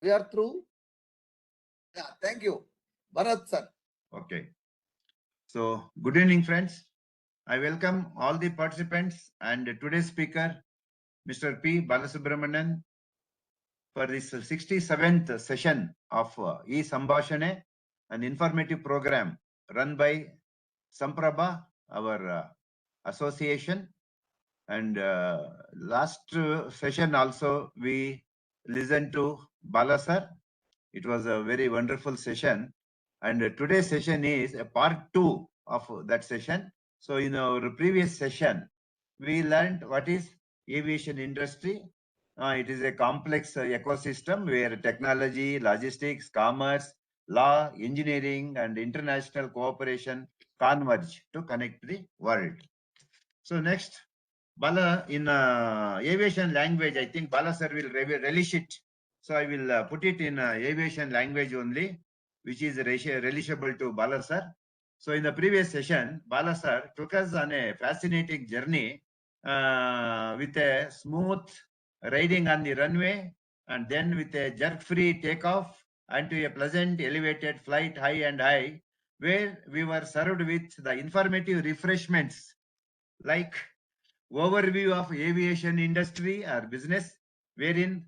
We are through. Yeah, thank you. Bharat sir. Okay. So, good evening, friends. I welcome all the participants and today's speaker, Mr. P. Balasubramanian, for this 67th session of Ee Sambhashane, an informative program run by Samprabha, our association. And last session also we listened to Bala sir. It was a very wonderful session. And today's session is a part 2 of that session. So in our previous session, we learned what is aviation industry. It is a complex ecosystem where technology, logistics, commerce, law, engineering, and international cooperation converge to connect the world. So next, Bala, in aviation language, I think Bala sir will relish it. So I will put it in aviation language only, which is relishable to Bala sir. So in the previous session, Bala sir took us on a fascinating journey with a smooth riding on the runway and then with a jerk-free takeoff and to a pleasant elevated flight high and high, where we were served with the informative refreshments like overview of aviation industry or business, wherein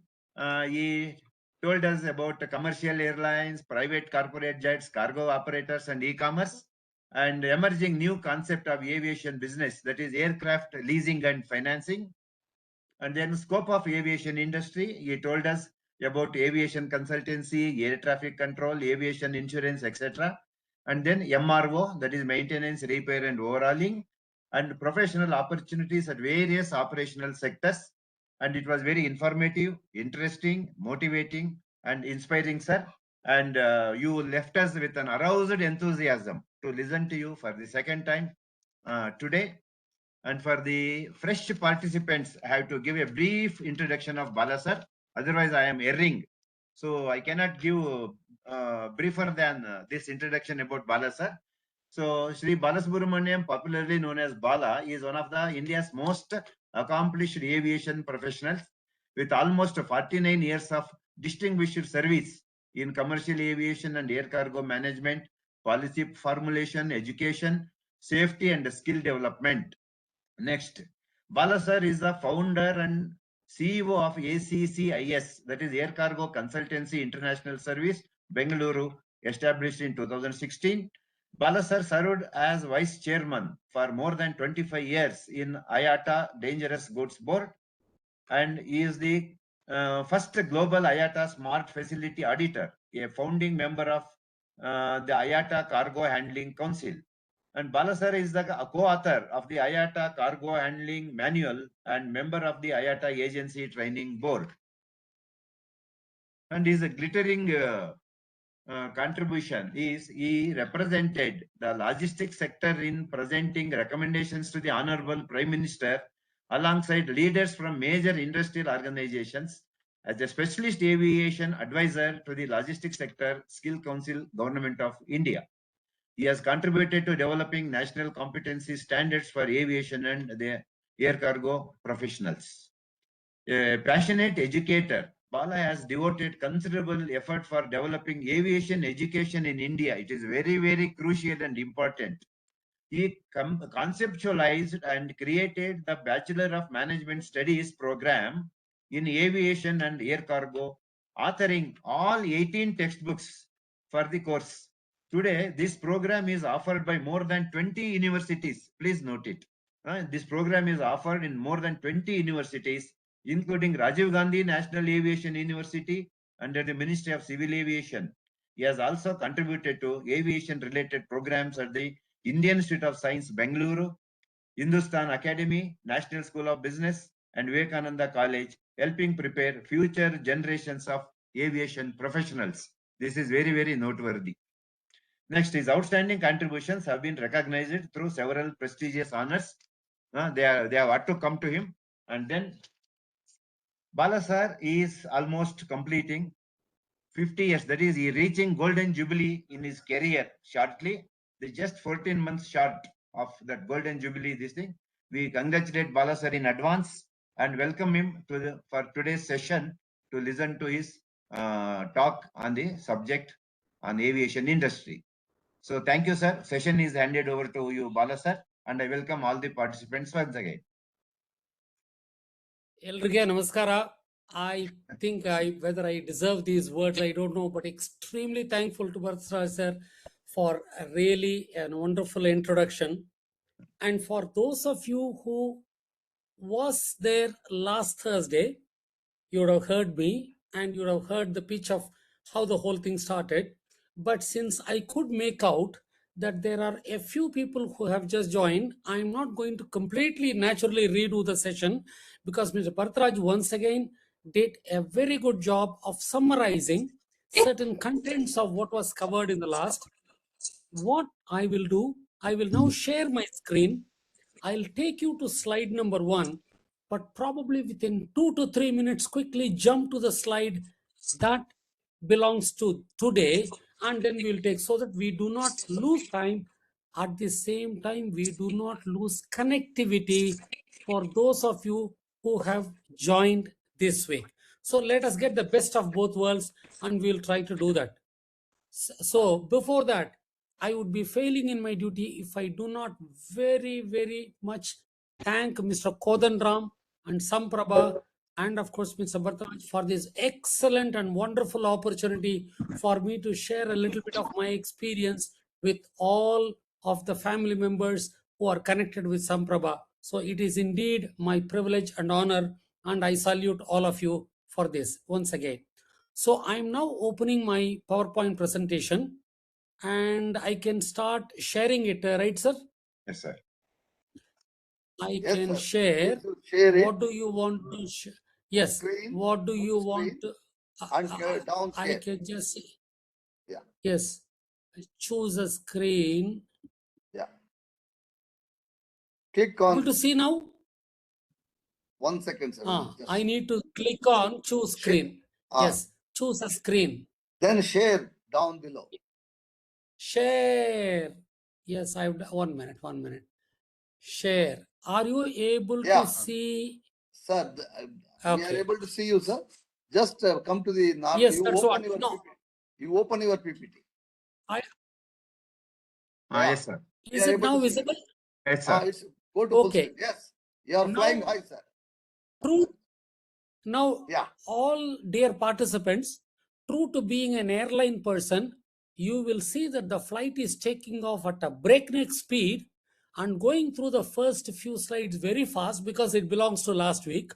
he told us about the commercial airlines, private corporate jets, cargo operators, and e-commerce, and emerging new concept of aviation business, that is aircraft leasing and financing. And then scope of aviation industry, he told us about aviation consultancy, air traffic control, aviation insurance, etc. And then MRO, that is maintenance, repair, and overhauling, and professional opportunities at various operational sectors. And it was very informative, interesting, motivating, and inspiring, sir. And you left us with an aroused enthusiasm to listen to you for the second time today. And for the fresh participants, I have to give a brief introduction of Bala sir. Otherwise, I am erring. So I cannot give briefer than this introduction about Bala sir. So Shri Balasubramanian, popularly known as Bala, is one of the India's most accomplished aviation professionals with almost 49 years of distinguished service in commercial aviation and air cargo management, policy formulation, education, safety, and skill development. Next, Bala sir is the founder and CEO of ACCIS, that is Air Cargo Consultancy International Service, Bengaluru, established in 2016. Bala sir served as vice chairman for more than 25 years in IATA Dangerous Goods Board, and he is the first global IATA Smart Facility Auditor, a founding member of the IATA Cargo Handling Council. And Balasar is the co-author of the IATA Cargo Handling Manual and member of the IATA Agency Training Board. And his glittering contribution is he represented the logistics sector in presenting recommendations to the Honorable Prime Minister alongside leaders from major industrial organizations as a specialist aviation advisor to the logistics sector skill council government of India. He has contributed to developing national competency standards for aviation and the air cargo professionals. A passionate educator, Bala has devoted considerable effort for developing aviation education in India. It is very, very crucial and important. He conceptualized and created the Bachelor of Management Studies program in aviation and air cargo, authoring all 18 textbooks for the course. Today, this program is offered by more than 20 universities. Please note it. This program is offered in more than 20 universities, including Rajiv Gandhi National Aviation University under the Ministry of Civil Aviation. He has also contributed to aviation-related programs at the Indian Institute of Science, Bengaluru, Hindustan Academy, National School of Business, and Vivekananda College, helping prepare future generations of aviation professionals. This is very, very noteworthy. Next, his outstanding contributions have been recognized through several prestigious honors. They have had to come to him. And then Bala sir is almost completing 50 years. That is, he reaching golden jubilee in his career shortly. They just 14 months short of that golden jubilee. This thing. We congratulate Bala sir in advance and welcome him to for today's session to listen to his talk on the subject on aviation industry. So thank you, sir. Session is handed over to you, Bala sir, and I welcome all the participants once again. ಎಲ್ರಿಗೆ ನಮಸ್ಕಾರ. I think whether I deserve these words, I don't know, but extremely thankful to Bharat sir for a really and wonderful introduction. And for those of you who was there last Thursday, you would have heard me and you would have heard the pitch of how the whole thing started. But since I could make out that there are a few people who have just joined, I'm not going to completely naturally redo the session because Mr. Bhartraj once again did a very good job of summarizing certain contents of what was covered in the last. What I will do, I will now share my screen. I'll take you to slide number 1, but probably within 2 to 3 minutes, quickly jump to the slide that belongs to today, and then we'll take so that we do not lose time. At the same time, we do not lose connectivity for those of you who have joined this week. So let us get the best of both worlds, and we'll try to do that. So before that, I would be failing in my duty if I do not very much thank Mr. Kodandram and Samprabha and of course Mr. Bhartraj for this excellent and wonderful opportunity for me to share a little bit of my experience with all of the family members who are connected with Samprabha. So it is indeed my privilege and honor, and I salute all of you for this once again. So I'm now opening my PowerPoint presentation and I can start sharing it, right, sir? Yes, sir. I Yes, can sir. share. Please share it. What do you want to share? Yes. Screen, What do on you screen, want to? and down I share. can just. Yeah. Yes. Choose a screen. Yeah. Click on. Able to see now? 1 second, sir. Just I need to click on choose screen. Yes. Choose a screen. Then share down below. Share. Yes, I've done. 1 minute. 1 minute. Share. Are you able Yeah. to see? Sir, we are Okay. able to see you, sir. Just come to the north. Yes, You that's open what. your No. PPT. You open your PPT. I. Yeah. Yes, sir. Is We are it able now to see visible? Yes, sir. It's go to full Okay. screen. Yes. You are Now- flying high, sir. True. Now, Yeah. all dear participants, true to being an airline person, you will see that the flight is taking off at a breakneck speed and going through the first few slides very fast because it belongs to last week.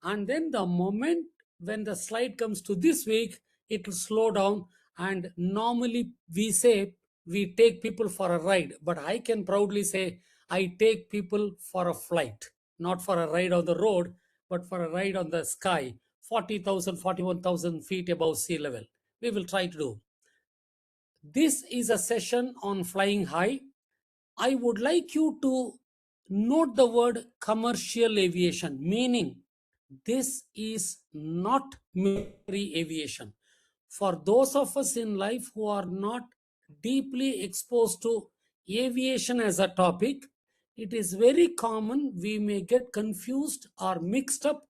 And then the moment when the slide comes to this week, it will slow down. And normally we say we take people for a ride, but I can proudly say I take people for a flight, not for a ride on the road, but for a ride on the sky, 40,000, 41,000 feet above sea level. We will try to do. This is a session on flying high. I would like you to note the word commercial aviation, meaning this is not military aviation. For those of us in life who are not deeply exposed to aviation as a topic, it is very common we may get confused or mixed up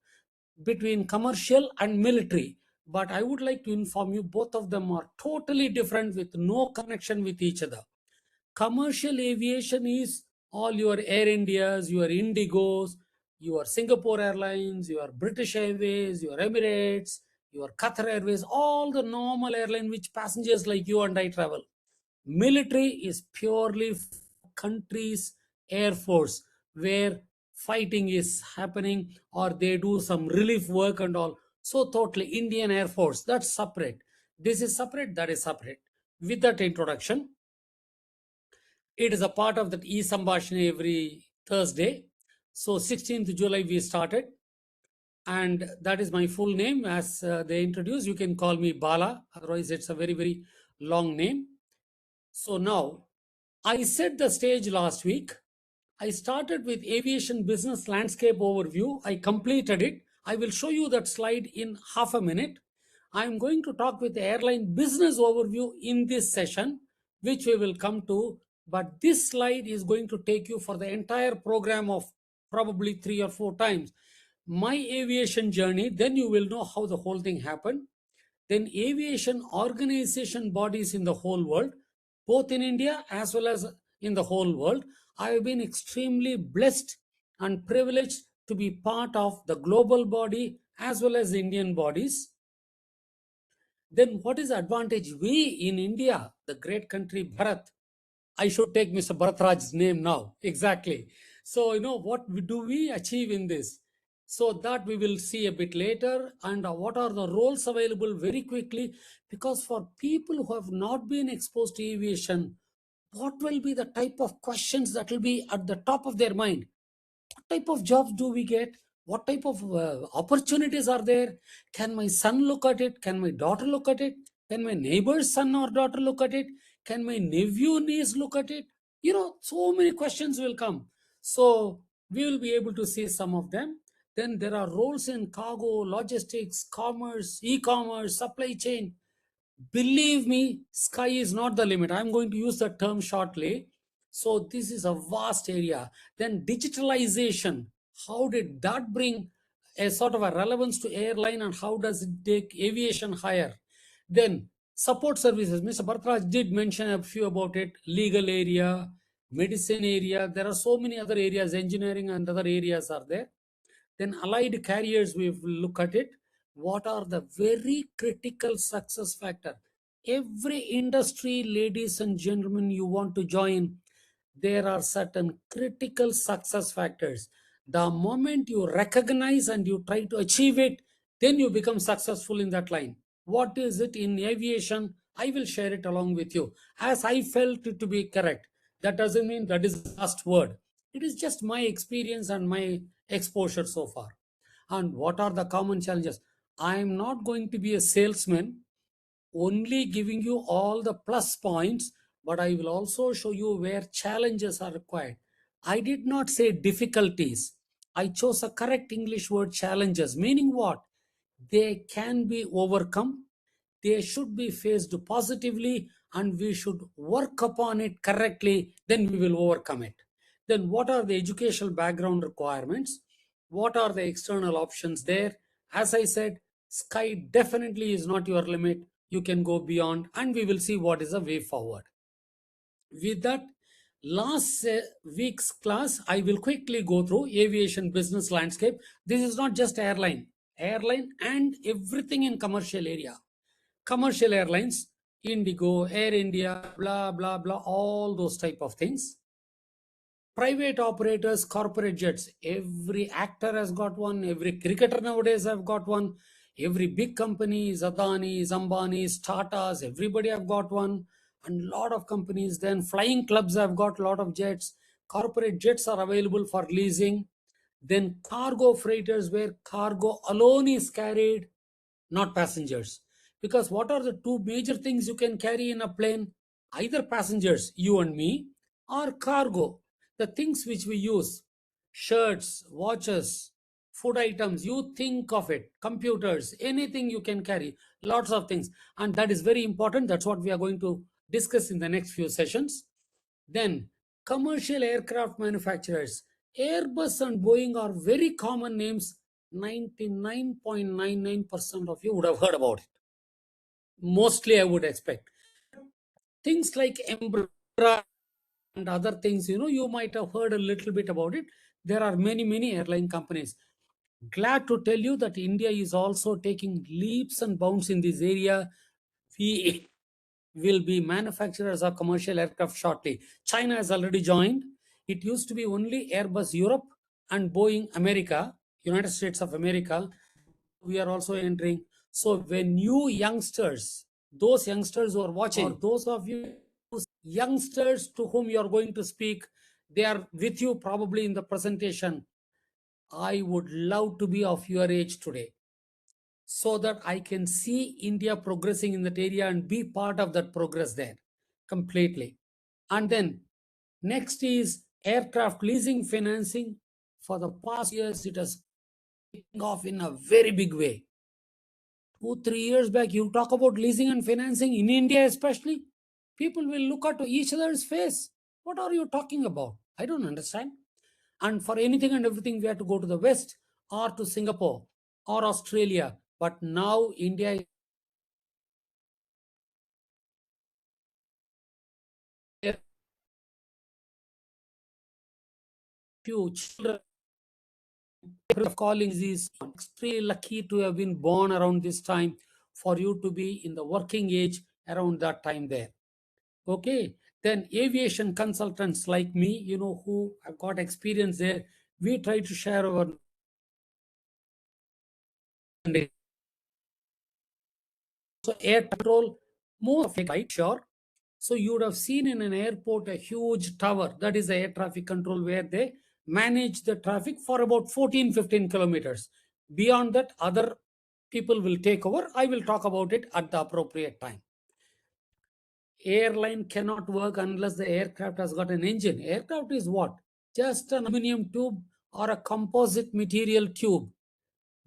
between commercial and military. But I would like to inform you both of them are totally different with no connection with each other. Commercial aviation is all your Air Indias, your Indigos, your Singapore Airlines, your British Airways, your Emirates, your Qatar Airways, all the normal airline which passengers like you and I travel. Military is purely country's air force where fighting is happening or they do some relief work and all. So totally Indian Air Force, that's separate. This is separate, that is separate. With that introduction, it is a part of that Ee Sambhashane every Thursday. So 16th July we started, and that is my full name. As they introduce, you can call me Bala, otherwise it's a very long name. So now, I set the stage last week. I started with aviation business landscape overview. I completed it. I will show you that slide in half a minute. I am going to talk with the airline business overview in this session, which we will come to. But this slide is going to take you for the entire program of probably 3 or 4 times. My aviation journey, then you will know how the whole thing happened. then aviation organization bodies in the whole world, both in India as well as in the whole world. I have been extremely blessed and privileged to be part of the global body as well as Indian bodies. Then what is the advantage? We in India, the great country Bharat, I should take Mr. Bharatraj's name now. Exactly. So, what do we achieve in this? So that we will see a bit later. And what are the roles available very quickly? Because for people who have not been exposed to aviation, what will be the type of questions that will be at the top of their mind? What type of jobs do we get? What type of opportunities are there? Can my son look at it? Can my daughter look at it? Can my neighbor's son or daughter look at it? Can my nephew, niece look at it? So many questions will come. So we will be able to see some of them. Then there are roles in cargo, logistics, commerce, e-commerce, supply chain. Believe me, sky is not the limit. I'm going to use the term shortly. So this is a vast area. Then digitalization, how did that bring a sort of a relevance to airline, and how does it take aviation higher? Then support services. Mr. Bhartraj did mention a few about it. Legal area, medicine area. There are so many other areas, engineering and other areas are there. Then allied carriers, we will look at it. What are the very critical success factor? Every industry, ladies and gentlemen, you want to join, there are certain critical success factors. The moment you recognize and you try to achieve it, then you become successful in that line. What is it in aviation? I will share it along with you as I felt it to be correct. That doesn't mean that is the last word. It is just my experience and my exposure so far. And what are the common challenges? I am not going to be a salesman, only giving you all the plus points, but I will also show you where challenges are required. I did not say difficulties. I chose a correct English word, challenges, meaning what? They can be overcome, they should be faced positively, and we should work upon it correctly, then we will overcome it. Then what are the educational background requirements? What are the external options there? As I said, sky definitely is not your limit. You can go beyond, and we will see what is the way forward. With that, last week's class, I will quickly go through aviation business landscape. This is not just airline and everything in commercial area. Commercial airlines, Indigo, Air India, blah, blah, blah, all those type of things. Private operators, corporate jets, every actor has got one, every cricketer nowadays have got one, every big company, Adani, Ambani, Tatas, everybody have got one, and lot of companies. Then flying clubs have got a lot of jets. Corporate jets are available for leasing. Then cargo freighters, where cargo alone is carried, not passengers. Because what are the two major things you can carry in a plane? Either passengers, you and me, or cargo, the things which we use, shirts, watches, food items, you think of it, computers, anything you can carry, lots of things. And that is very important. That's what we are going to discuss in the next few sessions. Then commercial aircraft manufacturers, Airbus and Boeing are very common names. 99.99% of you would have heard about it. Mostly, I would expect. Things like Embraer and other things, you might have heard a little bit about it. There are many airline companies. Glad to tell you that India is also taking leaps and bounds in this area. We will be manufacturers of commercial aircraft shortly. China has already joined. It used to be only Airbus Europe and Boeing America, United States of America. We are also entering. So when you youngsters, those youngsters who are watching, or those of you youngsters to whom you are going to speak, they are with you probably in the presentation. I would love to be of your age today, so that I can see India progressing in that area and be part of that progress there completely. And then next is aircraft leasing financing. For the past years, it has taken off in a very big way. 2-3 years back, you talk about leasing and financing in India, especially, people will look at each other's face. What are you talking about? I don't understand. And for anything and everything, we have to go to the West or to Singapore or Australia. But now India few children of calling is extremely lucky to have been born around this time for you to be in the working age around that time there. Okay, then aviation consultants like me, who have got experience there, we try to share our so air control more of a right, sure. So you would have seen in an airport a huge tower, that is the air traffic control, where they manage the traffic for about 14-15 kilometers. Beyond that, other people will take over. I will talk about it at the appropriate time. Airline cannot work unless the aircraft has got an engine. Aircraft is what? Just an aluminum tube or a composite material tube.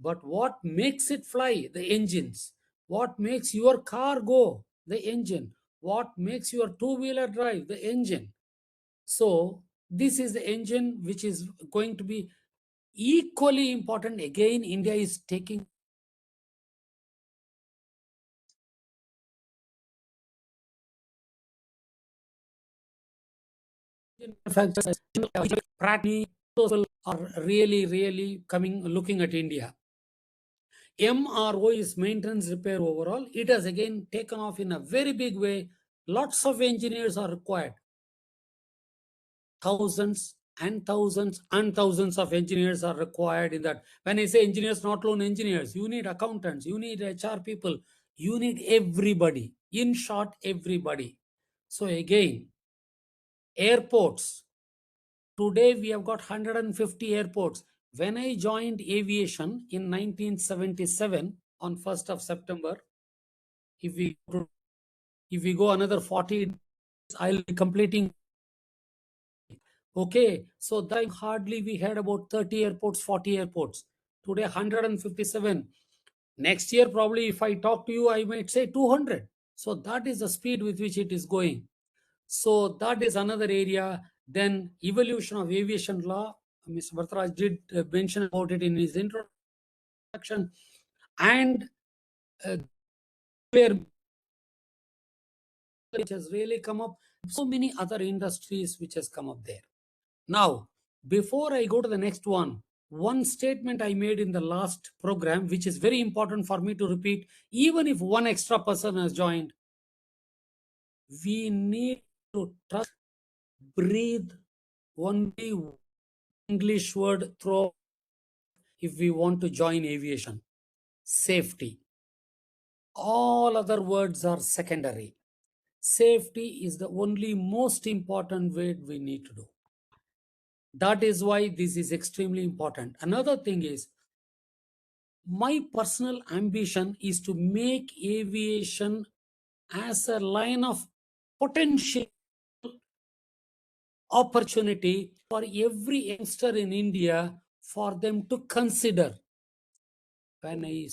But what makes it fly? The engines. What makes your car go? The engine. What makes your two-wheeler drive? The engine. So this is the engine which is going to be equally important. Again, India is taking manufacturers, Pratt are really coming looking at India. MRO is maintenance repair overall. It has again taken off in a very big way. Lots of engineers are required. Thousands and thousands and thousands of engineers are required in that. When I say engineers, not only engineers, you need accountants, you need HR people, you need everybody. In short, everybody. So again, airports. Today we have got 150 airports. When I joined aviation in 1977 on 1st of September, if we go another 40, I'll be completing. Okay, so that hardly we had about 30 airports, 40 airports. Today 157. Next year, probably if I talk to you, I might say 200. So that is the speed with which it is going. So that is another area. Then evolution of aviation law. Mr. Bhartaraj did mention about it in his introduction. And where which has really come up, so many other industries which has come up there. Now, before I go to the next one statement I made in the last program, which is very important for me to repeat, even if one extra person has joined, we need to trust, breathe only English word through if we want to join aviation: safety. All other words are secondary. Safety is the only most important word we need to do. That is why this is extremely important. Another thing is, my personal ambition is to make aviation as a line of potential opportunity for every youngster in India for them to consider. When I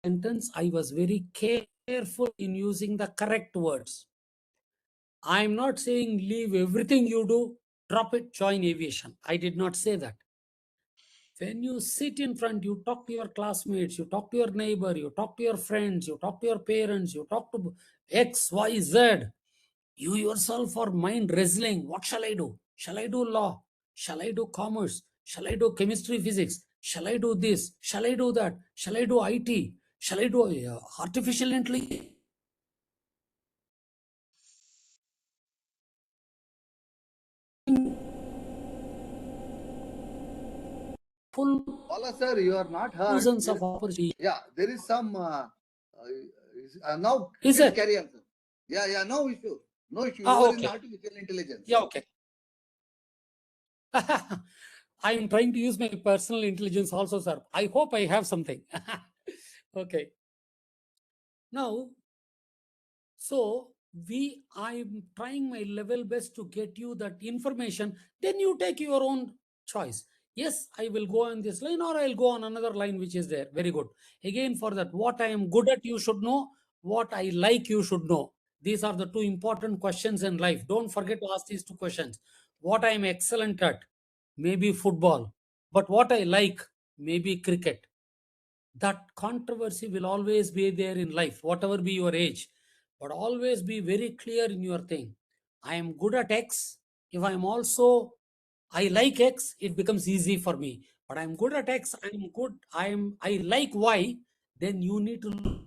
sentence, I was very careful in using the correct words. I'm not saying leave everything you do, drop it, join aviation. I did not say that. When you sit in front, you talk to your classmates, you talk to your neighbor, you talk to your friends, you talk to your parents, you talk to X, Y, Z. You yourself are mind wrestling. What shall I do? Shall I do law? Shall I do commerce? Shall I do chemistry, physics? Shall I do this? Shall I do that? Shall I do IT? Shall I do artificial intelligence? Full Bala sir, you are not heard. thousands of opportunities. Yeah, there is some. Now, Is please it? carry on, sir. Yeah, no issue. No issue. You Ah, are in okay. artificial intelligence. Yeah, okay. I am trying to use my personal intelligence also, sir. I hope I have something. Okay. Now, so I'm trying my level best to get you that information. Then you take your own choice. Yes, I will go on this line, or I'll go on another line which is there. Very good. Again, for that, what I am good at, you should know. What I like, you should know. These are the two important questions in life. Don't forget to ask these two questions. What I am excellent at, maybe football. But what I like, maybe cricket. That controversy will always be there in life, whatever be your age. But always be very clear in your thing. I am good at X. If I am also I like X, it becomes easy for me. But I'm good at X, I like Y, then you need to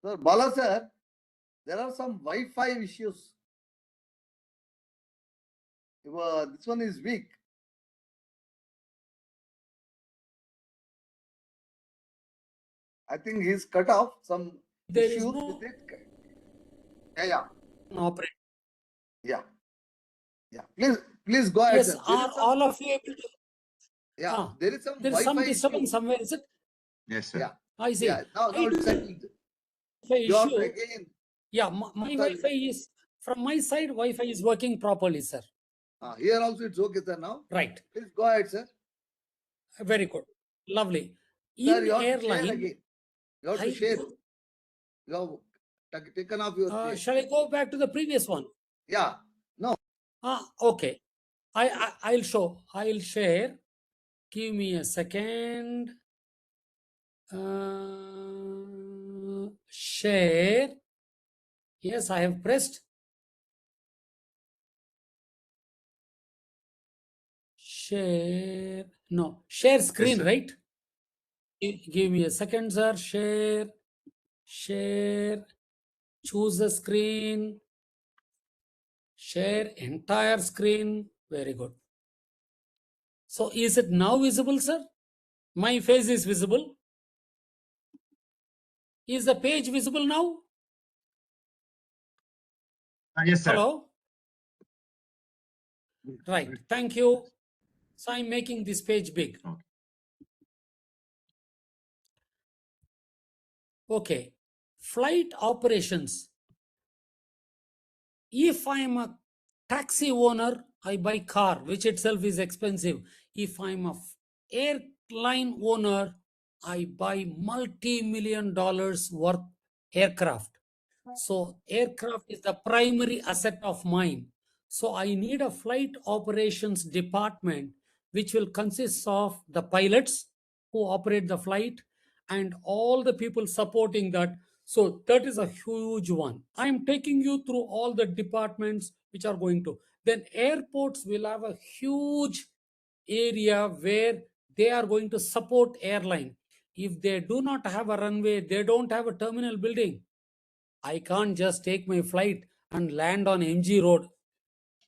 Sir, Bala sir, there are some Wi-Fi issues. This one is weak. I think he's cut off some there is issues no with it. Yeah. operate. Yeah. Please go ahead, Yes, sir. There are is some, all of you able to? yeah, there is some There is some Wi-Fi disturbance issue. somewhere, is it? Yes, sir. Yeah. I see. Yeah. Now it's settled. Wi-Fi You have to issue. again. Yeah, my Sir, Wi-Fi is, from my side, Wi-Fi is working properly, sir. here also it's okay, sir, now. Right. Please go ahead, sir. Very good. Lovely. Sir, In you have to share airline, again. You have to I share. do- You have taken off your screen. shall I go back to the previous one? Yeah. No. Okay. I'll show. I'll share. Give me a second. Share. Yes, I have pressed. Share. No, share screen, sir. right? Give me a second, sir. Share. Choose the screen. Share entire screen. Very good. So is it now visible, sir? My face is visible. Is the page visible now? Yes, sir. Hello? Right. Thank you. So I'm making this page big. Okay. Flight operations. If I'm a taxi owner, I buy car, which itself is expensive. If I'm a airline owner, I buy multi-million dollars worth aircraft. So aircraft is the primary asset of mine. So I need a flight operations department, which will consist of the pilots who operate the flight and all the people supporting that. So that is a huge one. I'm taking you through all the departments which are going to. Then airports will have a huge area where they are going to support airline. If they do not have a runway, they don't have a terminal building. I can't just take my flight and land on MG Road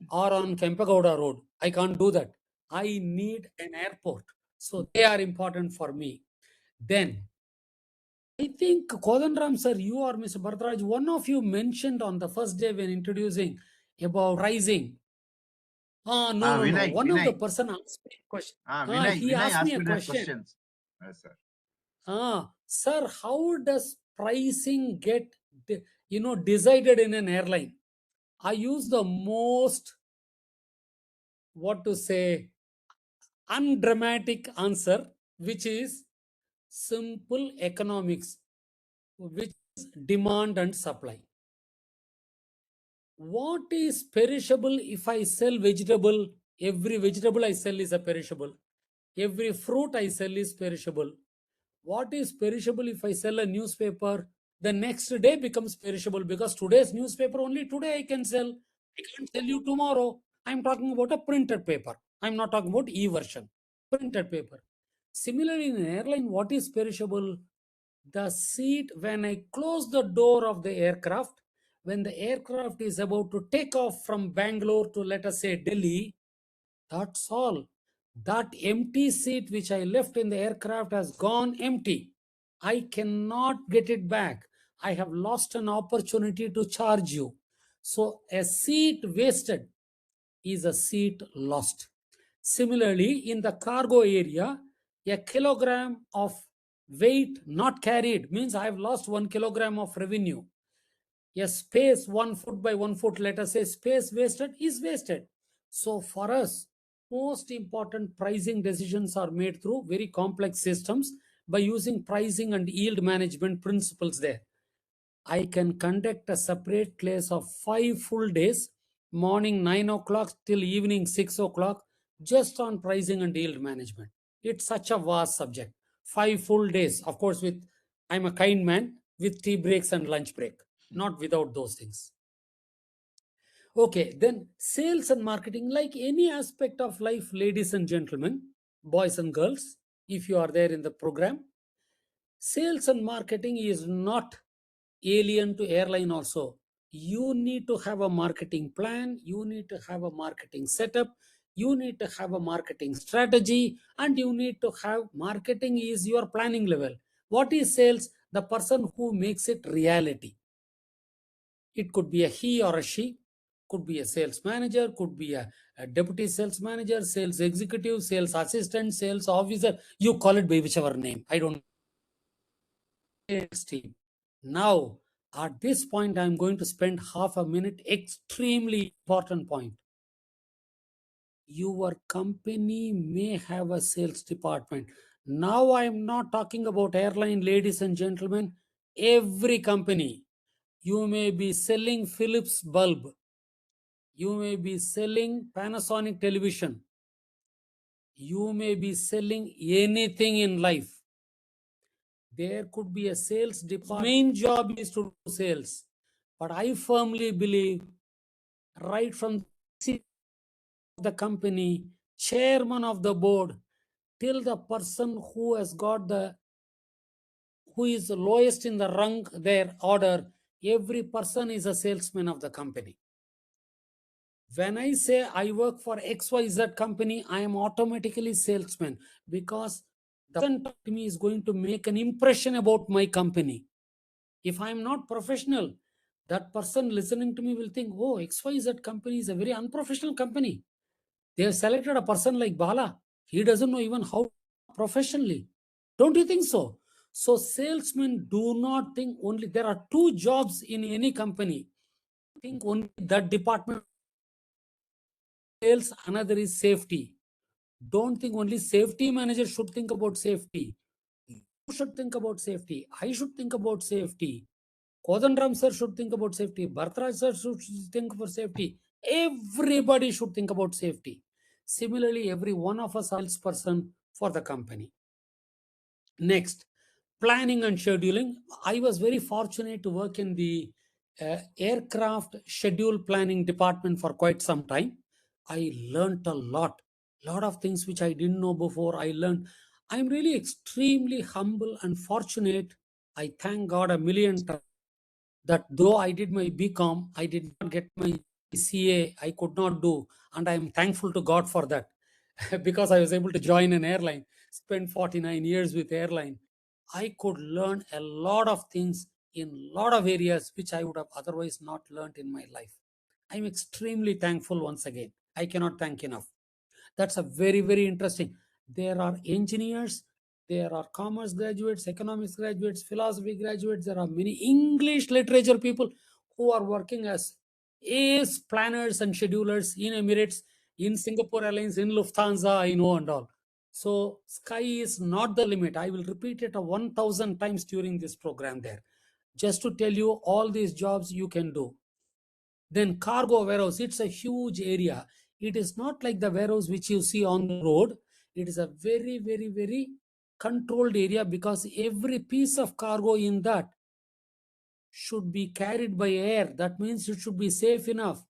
or on Kempegowda Road. I can't do that. I need an airport. So they are important for me. Then, I think Kodandram sir, you or Mr. Bhartraj, one of you mentioned on the first day when introducing about pricing. No. Vinay, One of the Vinay. person asked me a question. He Vinay asked me a that question. questions. Yes, sir. Sir, how does pricing get decided in an airline? I use the most, what to say, undramatic answer, which is simple economics, which is demand and supply. What is perishable? If I sell vegetable, every vegetable I sell is a perishable. Every fruit I sell is perishable. What is perishable? If I sell a newspaper, the next day becomes perishable, because today's newspaper only today I can sell. I can't tell you tomorrow. I'm talking about a printed paper. I'm not talking about e-version. Printed paper. Similarly, in an airline, what is perishable? The seat, when I close the door of the aircraft, when the aircraft is about to take off from Bangalore to, let us say, Delhi, that's all. That empty seat which I left in the aircraft has gone empty. I cannot get it back. I have lost an opportunity to charge you. So a seat wasted is a seat lost. Similarly, in the cargo area, a kilogram of weight not carried means I have lost 1 kilogram of revenue. A space 1 foot by 1 foot, let us say, space wasted is wasted. So for us, most important pricing decisions are made through very complex systems by using pricing and yield management principles there. I can conduct a separate class of 5 full days, morning 9 o'clock till evening 6 o'clock, just on pricing and yield management. It's such a vast subject. 5 full days, of course, with I'm a kind man, with tea breaks and lunch break, not without those things. Okay, then sales and marketing, like any aspect of life, ladies and gentlemen, boys and girls, if you are there in the program, sales and marketing is not alien to airline also. You need to have a marketing plan, you need to have a marketing setup, you need to have a marketing strategy, and you need to have marketing is your planning level. What is sales? The person who makes it reality. It could be a he or a she, could be a sales manager, could be a deputy sales manager, sales executive, sales assistant, sales officer. You call it by whichever name. I don't sales team. Now, at this point, I'm going to spend half a minute. Extremely important point. Your company may have a sales department. Now, I'm not talking about airline, ladies and gentlemen. Every company, you may be selling Philips bulb. You may be selling Panasonic television. You may be selling anything in life. There could be a sales department. Main job is to do sales. But I firmly believe right from the company, chairman of the board, till the person who has got who is the lowest in the rung, their order, every person is a salesman of the company. When I say I work for XYZ company, I am automatically salesman, because the person talking to me is going to make an impression about my company. If I am not professional, that person listening to me will think, oh, XYZ company is a very unprofessional company. They have selected a person like Bala. He doesn't know even how professionally. Don't you think so? So salesmen do not think only there are two jobs in any company. Think only that department. Sales, another is safety. Don't think only safety manager should think about safety. You should think about safety. I should think about safety. Kodandram sir should think about safety. Bhartraj sir should think about safety. Everybody should think about safety. Similarly, every one of us is a salesperson for the company. Next, planning and scheduling. I was very fortunate to work in the aircraft schedule planning department for quite some time. I learned a lot of things which I didn't know before. I learned. I'm really extremely humble and fortunate. I thank God a million times that though I did my BCom, I did not get my CA. I could not do, and I am thankful to God for that, because I was able to join an airline, spend 49 years with airline. I could learn a lot of things in a lot of areas which I would have otherwise not learned in my life. I'm extremely thankful once again. I cannot thank enough. That's a very, very interesting. There are engineers, there are commerce graduates, economics graduates, philosophy graduates. There are many English literature people who are working as ace planners and schedulers in Emirates, in Singapore Airlines, in Lufthansa, I know, and all. So sky is not the limit. I will repeat it 1,000 times during this program there, just to tell you all these jobs you can do. Then cargo warehouse, it's a huge area. It is not like the warehouse which you see on the road. It is a very, very, very controlled area, because every piece of cargo in that should be carried by air. That means it should be safe enough.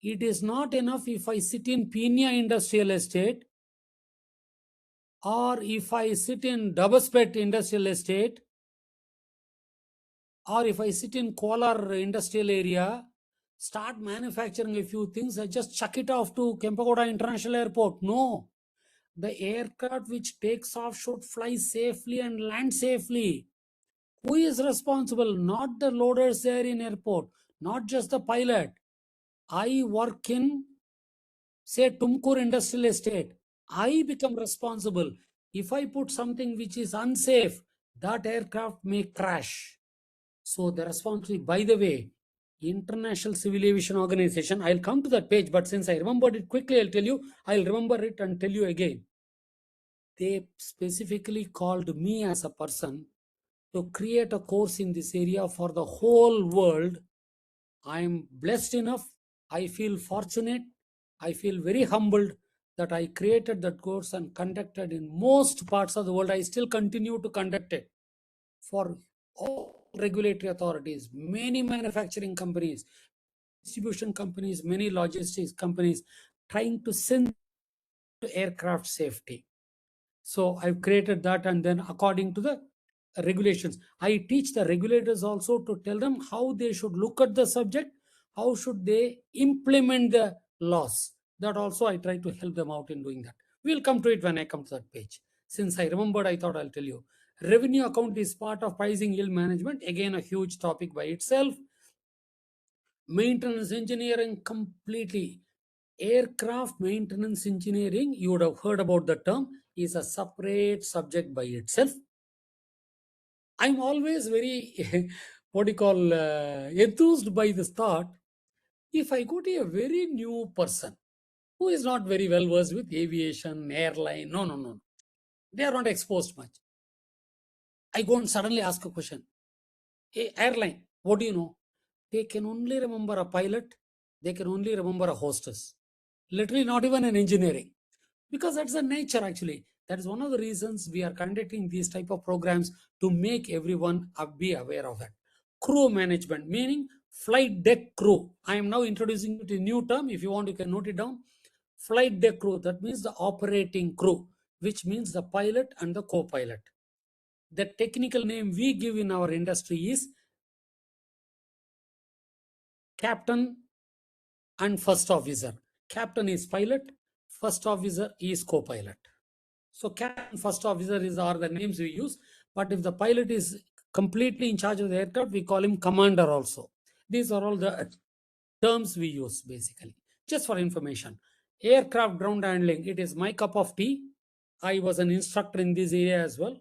It is not enough if I sit in Pina Industrial Estate, or if I sit in Dubaspet Industrial Estate, or if I sit in Kolar Industrial Area, start manufacturing a few things, I just chuck it off to Kempagoda International Airport. No. The aircraft which takes off should fly safely and land safely. Who is responsible? Not the loaders there in airport, not just the pilot. I work in, say, Tumkur Industrial Estate. I become responsible. If I put something which is unsafe, that aircraft may crash. So the responsibility, by the way, International Civil Aviation Organization, I'll come to that page, but since I remembered it quickly, I'll tell you, I'll remember it and tell you again. They specifically called me as a person to create a course in this area for the whole world. I am blessed enough. I feel fortunate. I feel very humbled that I created that course and conducted in most parts of the world. I still continue to conduct it for all regulatory authorities, many manufacturing companies, distribution companies, many logistics companies, trying to send to aircraft safety. So I've created that, and then according to the regulations, I teach the regulators also to tell them how they should look at the subject, how should they implement the laws. That also I try to help them out in doing that. We'll come to it when I come to that page. Since I remembered, I thought I'll tell you. Revenue account is part of pricing yield management. Again, a huge topic by itself. Maintenance engineering, completely. Aircraft maintenance engineering, you would have heard about the term, is a separate subject by itself. I'm always very, what do you call, enthused by this thought. If I go to a very new person who is not very well versed with aviation, airline, no, they are not exposed much. I go and suddenly ask a question. Hey, airline, what do you know? They can only remember a pilot. They can only remember a hostess. Literally not even an engineering. Because that's the nature actually. That is one of the reasons we are conducting these type of programs, to make everyone be aware of that. Crew management, meaning flight deck crew. I am now introducing it a new term. If you want, you can note it down. Flight deck crew, that means the operating crew, which means the pilot and the co-pilot. The technical name we give in our industry is captain and first officer. Captain is pilot, first officer is co-pilot. So captain, first officer are the names we use. But if the pilot is completely in charge of the aircraft, we call him commander also. These are all the terms we use basically. Just for information. Aircraft ground handling, it is my cup of tea. I was an instructor in this area as well.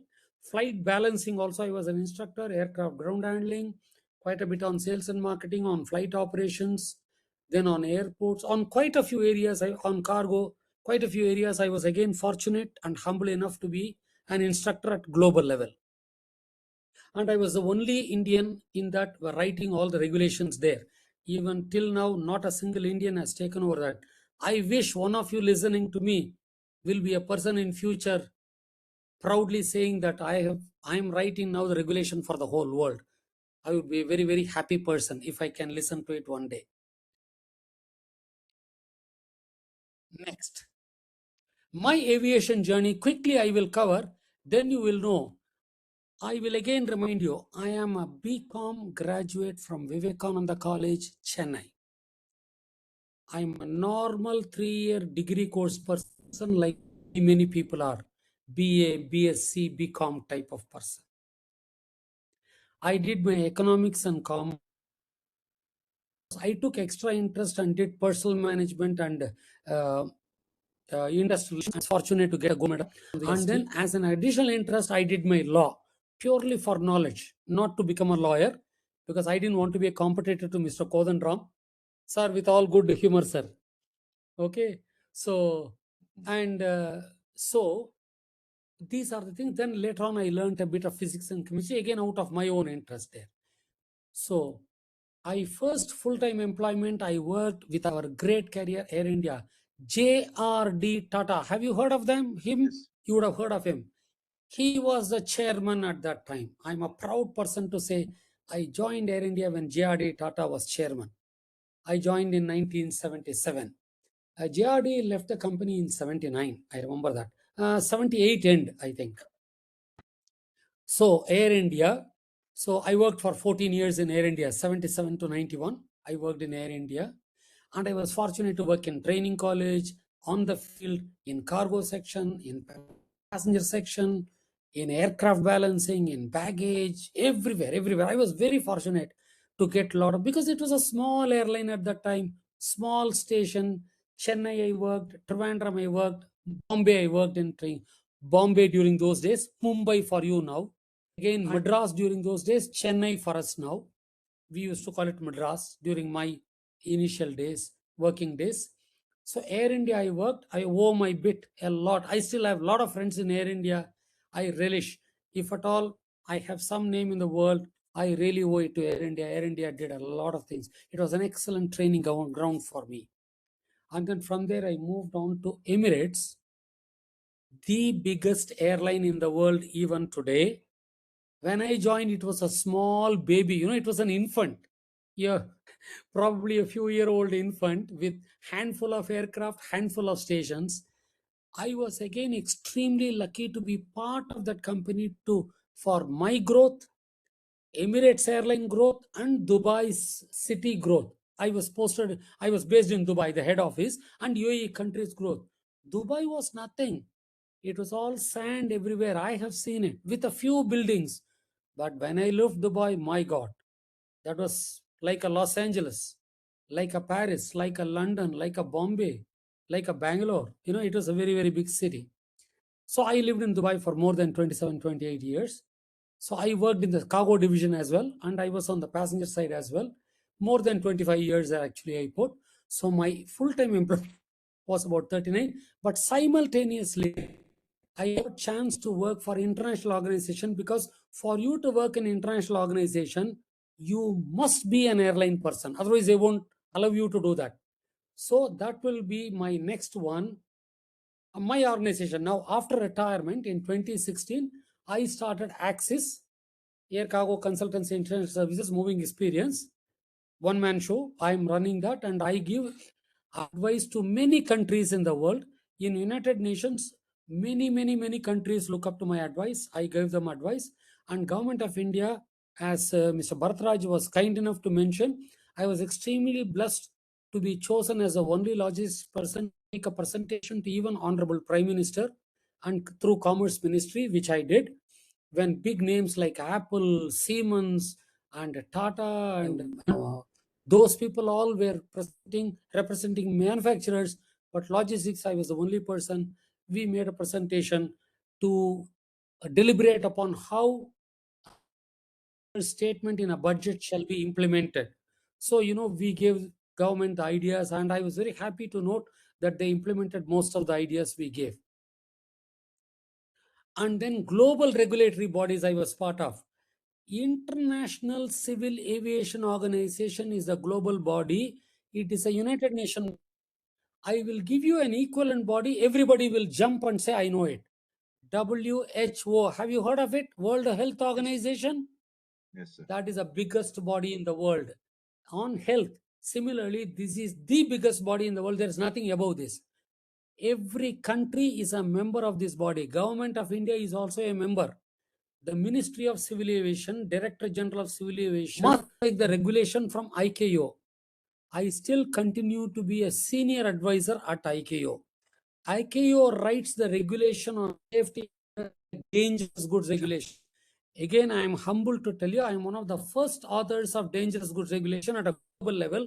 Flight balancing also, I was an instructor. Aircraft ground handling, quite a bit on sales and marketing, on flight operations, then on airports, on quite a few areas, on cargo, quite a few areas. I was again fortunate and humble enough to be an instructor at global level. And I was the only Indian in that were writing all the regulations there. Even till now, not a single Indian has taken over that. I wish one of you listening to me will be a person in future proudly saying that I am writing now the regulation for the whole world. I would be a very, very happy person if I can listen to it one day. Next. My aviation journey, quickly I will cover, then you will know. I will again remind you, I am a BCom graduate from Vivekananda College, Chennai. I'm a normal 3-year degree course person like many people are. BA, BSc, BCom type of person. I did my economics and commerce. I took extra interest and did personal management and industrial. I was fortunate to get a gold medal. And then as an additional interest, I did my law purely for knowledge, not to become a lawyer, because I didn't want to be a competitor to Mr. Kodanram. Sir, with all good humor, sir. Okay. So, and so these are the things. Then later on, I learned a bit of physics and chemistry, again out of my own interest there. So I first full-time employment, I worked with our great carrier, Air India, J.R.D. Tata. Have you heard of them? Him? Yes. You would have heard of him. He was the chairman at that time. I'm a proud person to say I joined Air India when J.R.D. Tata was chairman. I joined in 1977. J.R.D. left the company in 79. I remember that. 78 end, I think. So Air India. So I worked for 14 years in Air India, 77 to 91. I worked in Air India. And I was fortunate to work in training college, on the field, in cargo section, in passenger section, in aircraft balancing, in baggage, everywhere. I was very fortunate to get a lot of, because it was a small airline at that time, small station. Chennai I worked, Trivandrum I worked, Bombay I worked in training. Bombay during those days, Mumbai for you now. Again, Madras during those days, Chennai for us now. We used to call it Madras during my initial days, working days. So Air India I worked, I owe my bit a lot. I still have a lot of friends in Air India. I relish. If at all I have some name in the world, I really owe it to Air India. Air India did a lot of things. It was an excellent training ground for me. And then from there, I moved on to Emirates, the biggest airline in the world even today. When I joined, it was a small baby, it was an infant. Yeah, probably a few-year-old infant with handful of aircraft, handful of stations. I was again extremely lucky to be part of that company for my growth, Emirates airline growth, and Dubai's city growth. I was based in Dubai, the head office, and UAE country's growth. Dubai was nothing. It was all sand everywhere. I have seen it with a few buildings. But when I left Dubai, my God, that was like a Los Angeles, like a Paris, like a London, like a Bombay, like a Bangalore. It was a very, very big city. So I lived in Dubai for more than 27, 28 years. So I worked in the cargo division as well, and I was on the passenger side as well. More than 25 years actually I put. So my full-time employment was about 39, but simultaneously I have a chance to work for international organization, because for you to work in international organization, you must be an airline person. Otherwise, they won't allow you to do that. So that will be my next one. My organization now, after retirement in 2016, I started Axis Air Cargo Consultancy International Services Moving Experience, one-man show. I am running that, and I give advice to many countries in the world. In United Nations, many countries look up to my advice. I gave them advice. And Government of India, as Mr. Bharatraj was kind enough to mention, I was extremely blessed to be chosen as the only logistics person to make a presentation to even Honorable Prime Minister, and through Commerce Ministry, which I did, when big names like Apple, Siemens, and Tata, and those people all were representing manufacturers, but logistics, I was the only person. We made a presentation to deliberate upon how a statement in a budget shall be implemented. So, we gave government the ideas, and I was very happy to note that they implemented most of the ideas we gave. And then global regulatory bodies I was part of. International Civil Aviation Organization is a global body. It is a United Nations. I will give you an equivalent body. Everybody will jump and say, I know it. WHO. Have you heard of it? World Health Organization? Yes, sir. That is the biggest body in the world on health. Similarly, this is the biggest body in the world. There is nothing above this. Every country is a member of this body. Government of India is also a member. The Ministry of Civil Aviation, Director General of Civil Aviation, must take the regulation from ICAO. I still continue to be a senior advisor at ICAO. ICAO writes the regulation on safety, dangerous goods regulation. Again, I am humbled to tell you, I am one of the first authors of dangerous goods regulation at a global level.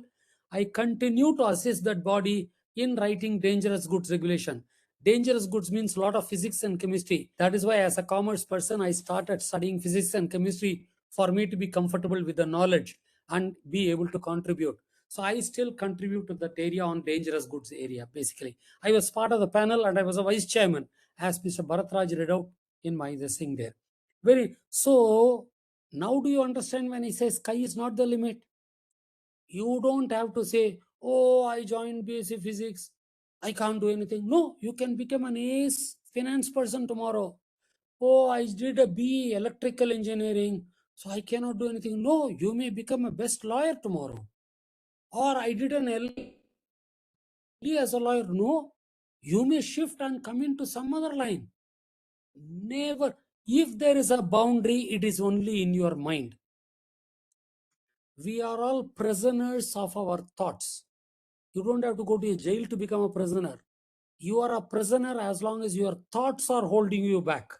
I continue to assist that body in writing dangerous goods regulation. Dangerous goods means a lot of physics and chemistry. That is why, as a commerce person, I started studying physics and chemistry for me to be comfortable with the knowledge and be able to contribute. So I still contribute to that area on dangerous goods area, basically. I was part of the panel, and I was a vice chairman, as Mr. Bharatraj read out in my thing there. So now do you understand when he says sky is not the limit? You don't have to say, oh, I joined BSc Physics, I can't do anything. No, you can become an ace finance person tomorrow. Oh, I did a B electrical engineering, so I cannot do anything. No, you may become a best lawyer tomorrow. Or I did an LLB as a lawyer. No, you may shift and come into some other line. Never. If there is a boundary, it is only in your mind. We are all prisoners of our thoughts. You don't have to go to a jail to become a prisoner. You are a prisoner as long as your thoughts are holding you back.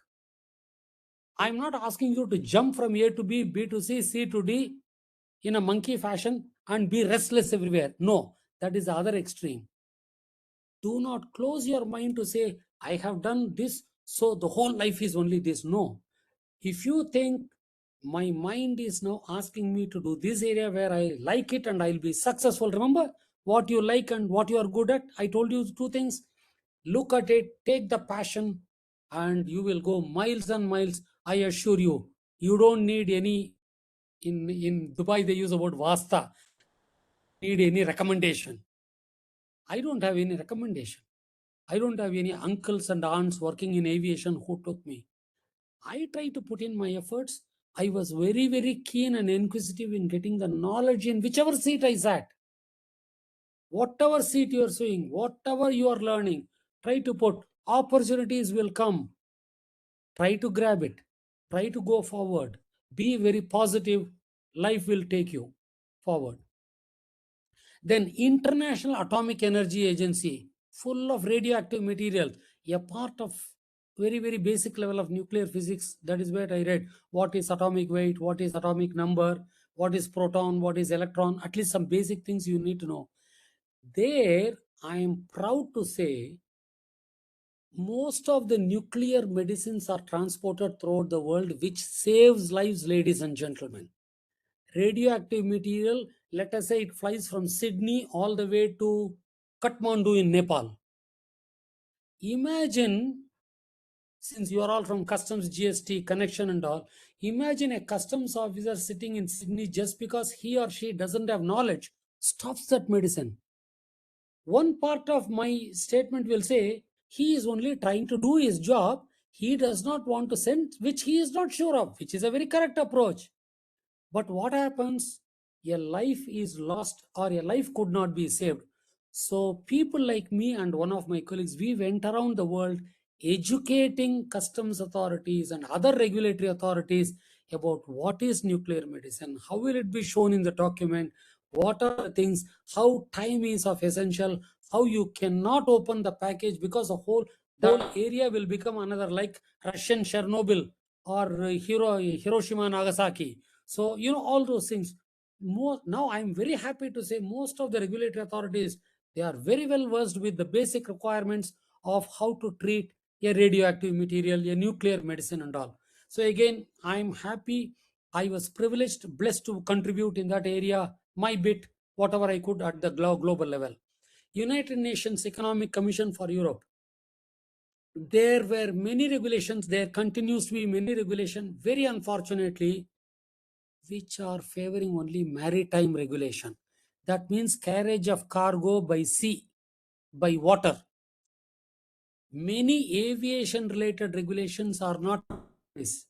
I'm not asking you to jump from A to B, B to C, C to D in a monkey fashion and be restless everywhere. No, that is the other extreme. Do not close your mind to say, I have done this, so the whole life is only this. No. If you think my mind is now asking me to do this area where I like it and I'll be successful. Remember what you like and what you are good at. I told you two things. Look at it, take the passion, and you will go miles and miles. I assure you, you don't need any, in Dubai they use the word vasta, need any recommendation. I don't have any recommendation. I don't have any uncles and aunts working in aviation who took me. I try to put in my efforts. I was very, very keen and inquisitive in getting the knowledge in whichever seat I sat. Whatever seat you are seeing, whatever you are learning, try to put. Opportunities will come. Try to grab it. Try to go forward. Be very positive. Life will take you forward. Then International Atomic Energy Agency, full of radioactive material, a part of very, very basic level of nuclear physics. That is where I read what is atomic weight, what is atomic number, what is proton, what is electron, at least some basic things you need to know. There, I am proud to say, most of the nuclear medicines are transported throughout the world, which saves lives, ladies and gentlemen. Radioactive material, let us say it flies from Sydney all the way to Kathmandu in Nepal. Imagine, since you are all from customs, GST, connection and all, imagine a customs officer sitting in Sydney just because he or she doesn't have knowledge, stops that medicine. One part of my statement will say, he is only trying to do his job. He does not want to send, which he is not sure of, which is a very correct approach. But what happens? A life is lost or a life could not be saved. So people like me and one of my colleagues, we went around the world educating customs authorities and other regulatory authorities about what is nuclear medicine, how will it be shown in the document, what are the things, how time is of essential, how you cannot open the package because the whole area will become another like Russian Chernobyl or Hiroshima Nagasaki. So, all those things. Now, I'm very happy to say most of the regulatory authorities, they are very well versed with the basic requirements of how to treat a radioactive material, a nuclear medicine and all. So again, I'm happy. I was privileged, blessed to contribute in that area, my bit, whatever I could at the global level. United Nations Economic Commission for Europe. There were many regulations, there continues to be many regulations, very unfortunately, which are favoring only maritime regulation. That means carriage of cargo by sea, by water. Many aviation related regulations are not this.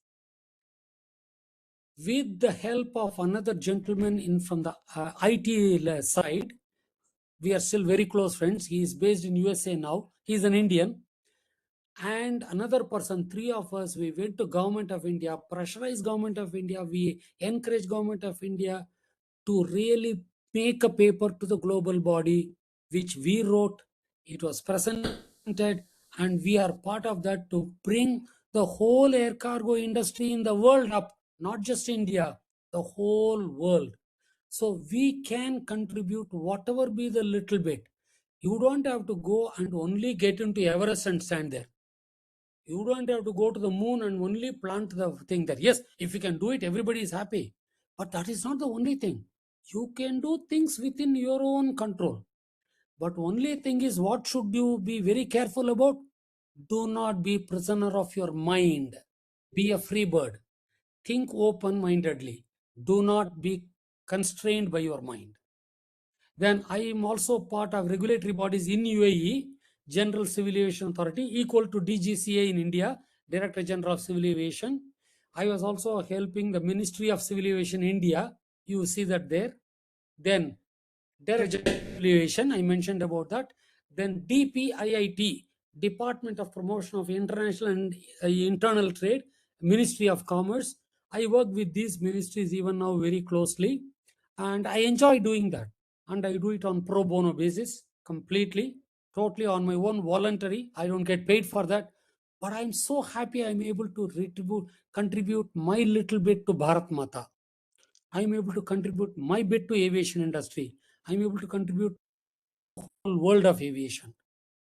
With the help of another gentleman from the IT side, we are still very close friends. He is based in USA now. He is an Indian. And another person, three of us, we went to Government of India, pressurized Government of India. We encouraged Government of India to really make a paper to the global body, which we wrote. It was presented, and we are part of that to bring the whole air cargo industry in the world up, not just India, the whole world. So we can contribute whatever be the little bit. You don't have to go and only get into Everest and stand there. You don't have to go to the moon and only plant the thing there. Yes, if you can do it, everybody is happy. But that is not the only thing. You can do things within your own control. But only thing is, what should you be very careful about? Do not be prisoner of your mind. Be a free bird. Think open-mindedly. Do not be constrained by your mind. Then I am also part of regulatory bodies in UAE, General Civil Aviation Authority, equal to DGCA in India, Director General of Civil Aviation. I was also helping the Ministry of Civil Aviation India. You see that there. Then Director General of Civil Aviation, I mentioned about that. Then DPIIT, Department of Promotion of International and Internal Trade, Ministry of Commerce. I work with these ministries even now very closely, and I enjoy doing that. And I do it on pro bono basis, completely, totally on my own, voluntary. I don't get paid for that. But I'm so happy I'm able to contribute my little bit to Bharat Mata. I'm able to contribute my bit to aviation industry. I'm able to contribute to the whole world of aviation.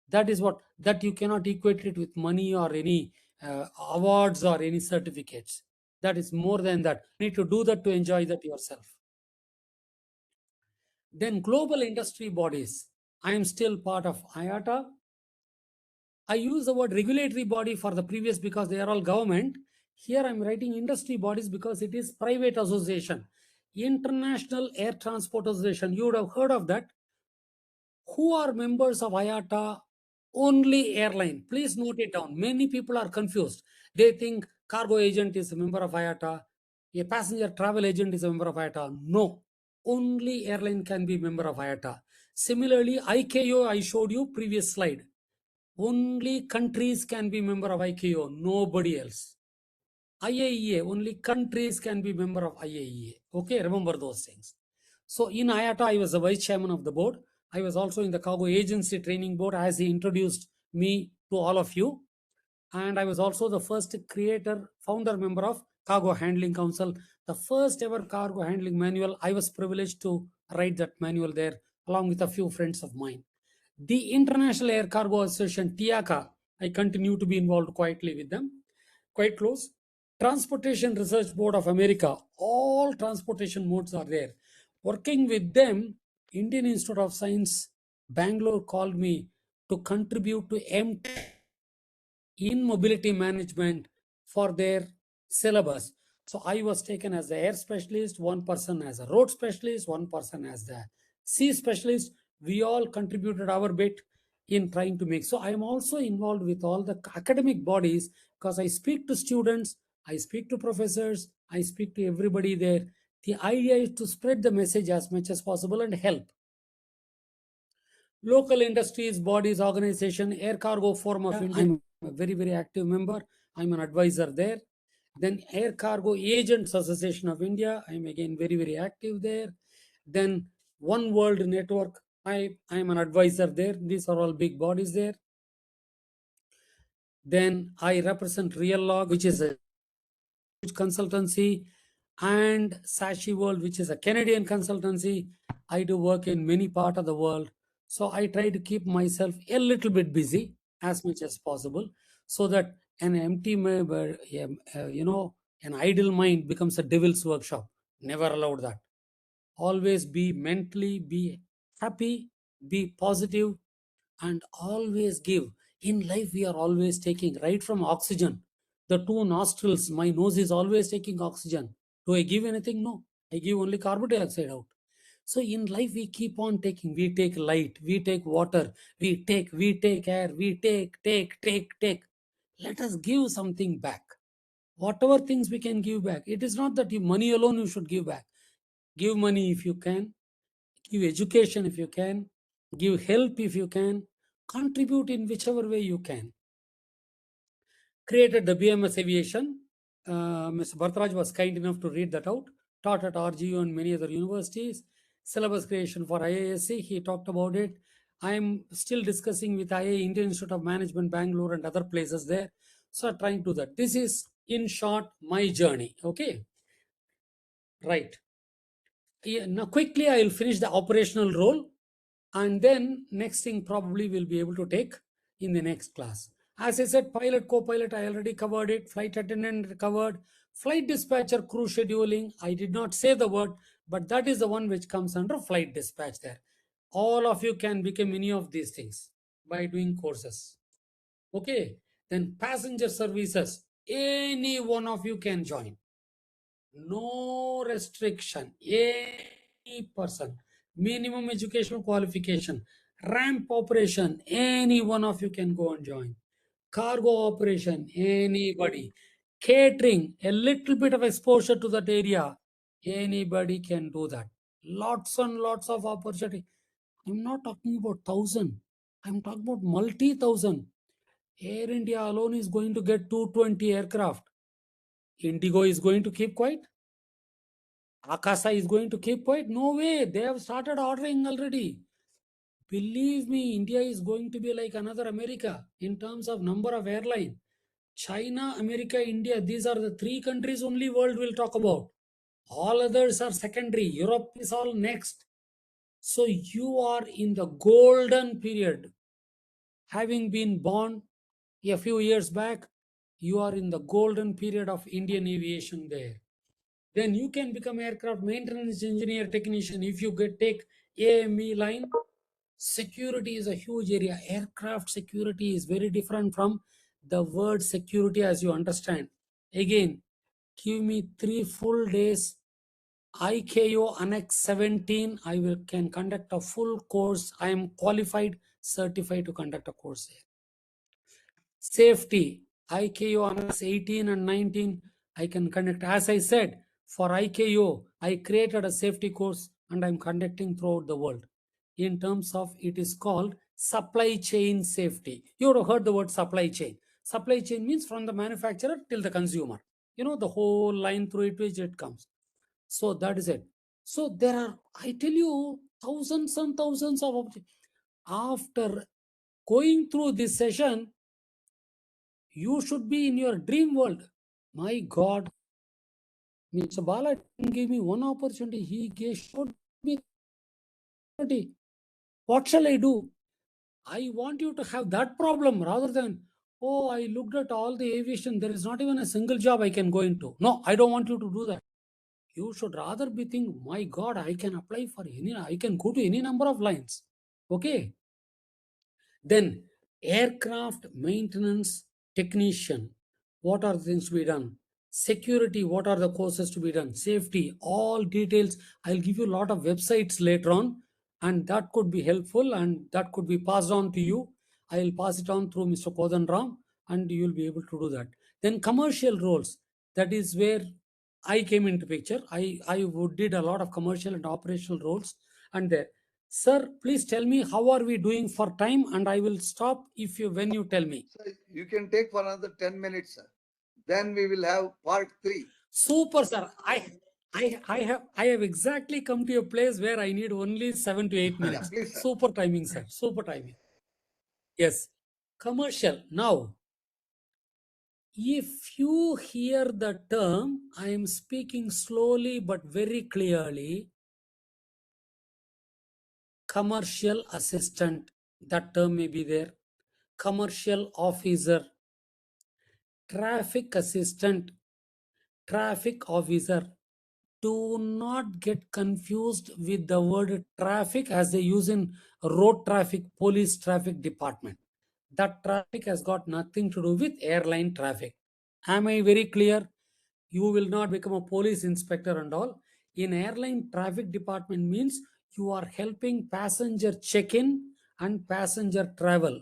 That is what, that you cannot equate it with money or any awards or any certificates. That is more than that. You need to do that to enjoy that yourself. Then global industry bodies. I am still part of IATA. I use the word regulatory body for the previous because they are all government. Here I'm writing industry bodies because it is private association. International Air Transport Association. You would have heard of that. Who are members of IATA? Only airline. Please note it down. Many people are confused. They think cargo agent is a member of IATA. A passenger travel agent is a member of IATA. No. Only airline can be member of IATA. Similarly, ICAO, I showed you previous slide. Only countries can be member of ICAO, nobody else. IAEA, only countries can be member of IAEA. Okay, remember those things. So in IATA, I was the vice chairman of the board. I was also in the cargo agency training board as he introduced me to all of you. And I was also the first creator, founder member of Cargo Handling Council. The first ever cargo handling manual, I was privileged to write that manual there along with a few friends of mine. The International Air Cargo Association, TIACA, I continue to be involved quietly with them, quite close. Transportation Research Board of America, all transportation modes are there. Working with them, Indian Institute of Science, Bangalore called me to contribute to in mobility management for their syllabus. So I was taken as the air specialist, one person as a road specialist, one person as the sea specialist. We all contributed our bit in trying to make. So I am also involved with all the academic bodies because I speak to students, I speak to professors, I speak to everybody there. The idea is to spread the message as much as possible and help. Local industries, bodies, organization, Air Cargo Forum of India. I'm a very, very active member. I'm an advisor there. Then Air Cargo Agents Association of India. I'm again very, very active there. Then One World Network. I'm an advisor there. These are all big bodies there. Then I represent Real Log, which is a huge consultancy, and Sashi World, which is a Canadian consultancy. I do work in many parts of the world. So I try to keep myself a little bit busy as much as possible so that an empty, an idle mind becomes a devil's workshop. Never allowed that. Always be mentally, be happy, be positive, and always give. In life, we are always taking right from oxygen. The two nostrils, my nose is always taking oxygen. Do I give anything? No. I give only carbon dioxide out. So in life, we keep on taking. We take light, we take water, we take air, we take. Let us give something back. Whatever things we can give back. It is not that money alone you should give back. Give money if you can. Give education if you can. Give help if you can. Contribute in whichever way you can. Created the BMS Aviation. Mr. Bhartraj was kind enough to read that out. Taught at RGU and many other universities. Syllabus creation for IASC. He talked about it. I am still discussing with IA, Indian Institute of Management, Bangalore, and other places there. So trying to do that. This is, in short, my journey. Okay. Right. Yeah, now quickly I will finish the operational role, and then next thing probably we'll be able to take in the next class. As I said, pilot, co-pilot, I already covered it. Flight attendant covered. Flight dispatcher, crew scheduling, I did not say the word, but that is the one which comes under flight dispatch there. All of you can become any of these things by doing courses. Okay, then passenger services, any one of you can join. No restriction. Any person. Minimum educational qualification. Ramp operation. Any one of you can go and join. Cargo operation. Anybody. Catering. A little bit of exposure to that area. Anybody can do that. Lots and lots of opportunity. I'm not talking about 1,000. I'm talking about multi-thousand. Air India alone is going to get 220 aircraft. Indigo is going to keep quiet. Akasa is going to keep quiet? No way. They have started ordering already. Believe me, India is going to be like another America in terms of number of airline. China, America, India, these are the three countries only world will talk about. All others are secondary. Europe is all next. So you are in the golden period. Having been born a few years back, you are in the golden period of Indian aviation there. Then you can become aircraft maintenance engineer technician if you take AME line. Security is a huge area. Aircraft security is very different from the word security as you understand. Again, give me 3 full days ICAO Annex 17, can conduct a full course. I am qualified, certified to conduct a course here. Safety, ICAO Annex 18 and 19, I can conduct. As I said, for ICAO, I created a safety course and I'm conducting throughout the world. In terms of, it is called supply chain safety. You would have heard the word supply chain. Supply chain means from the manufacturer till the consumer. You know, the whole line through which it comes. So that is it. So there are, I tell you, thousands and thousands of objects. After going through this session, you should be in your dream world. My God, Mr. Bala gave me one opportunity. He showed me opportunity. What shall I do? I want you to have that problem rather than, oh, I looked at all the aviation. There is not even a single job I can go into. No, I don't want you to do that. You should rather be thinking, my God, I can apply for any, I can go to any number of lines. Okay. Then aircraft maintenance technician, what are the things to be done? Security, what are the courses to be done? Safety, all details. I'll give you a lot of websites later on, and that could be helpful and that could be passed on to you. I'll pass it on through Mr. Kodanram and you'll be able to do that. Then commercial roles, that is where I came into picture. I did a lot of commercial and operational roles, and there. Sir, please tell me how are we doing for time, and I will stop when you tell me. Sir, you can take for another 10 minutes, sir. Then we will have part 3. Super, sir. I have exactly come to a place where I need only 7 to 8 minutes. Please, sir. Super timing, sir. Super timing. Yes. Commercial. Now, if you hear the term, I am speaking slowly but very clearly. Commercial assistant, that term may be there. Commercial officer, traffic assistant, traffic officer. Do not get confused with the word traffic as they use in road traffic, police traffic department. That traffic has got nothing to do with airline traffic. Am I very clear? You will not become a police inspector and all. In airline traffic department means you are helping passenger check-in and passenger travel,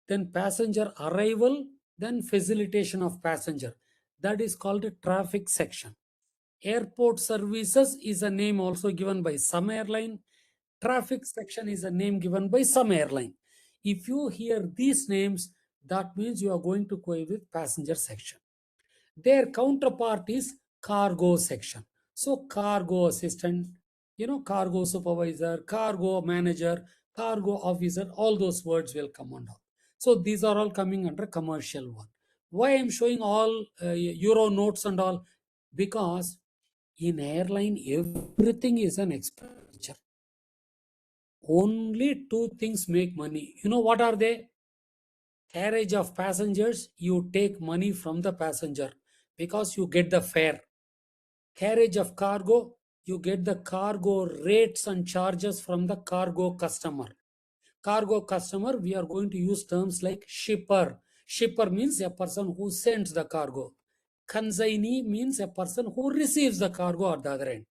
then passenger arrival, then facilitation of passenger. That is called a traffic section. Airport services is a name also given by some airline. Traffic section is a name given by some airline. If you hear these names, that means you are going to go with passenger section. Their counterpart is cargo section. So cargo assistant, cargo supervisor, cargo manager, cargo officer, all those words will come on top. So these are all coming under commercial one. Why I'm showing all euro notes and all? Because in airline, everything is an expenditure. Only two things make money. You know what are they? Carriage of passengers, you take money from the passenger because you get the fare. Carriage of cargo, you get the cargo rates and charges from the cargo customer. Cargo customer, we are going to use terms like shipper. Shipper means a person who sends the cargo. Consignee means a person who receives the cargo at the other end.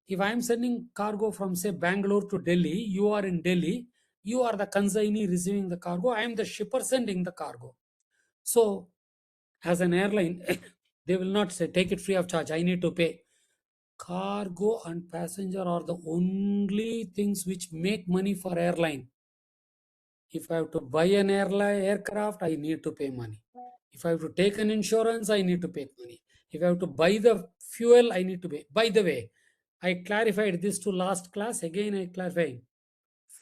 If I am sending cargo from, say, Bangalore to Delhi, you are in Delhi, you are the consignee receiving the cargo, I am the shipper sending the cargo. So, as an airline, they will not say, take it free of charge, I need to pay. Cargo and passenger are the only things which make money for airline. If I have to buy an aircraft, I need to pay money. If I have to take an insurance, I need to pay money. If I have to buy the fuel, I need to pay. By the way, I clarified this to last class. Again, I clarify.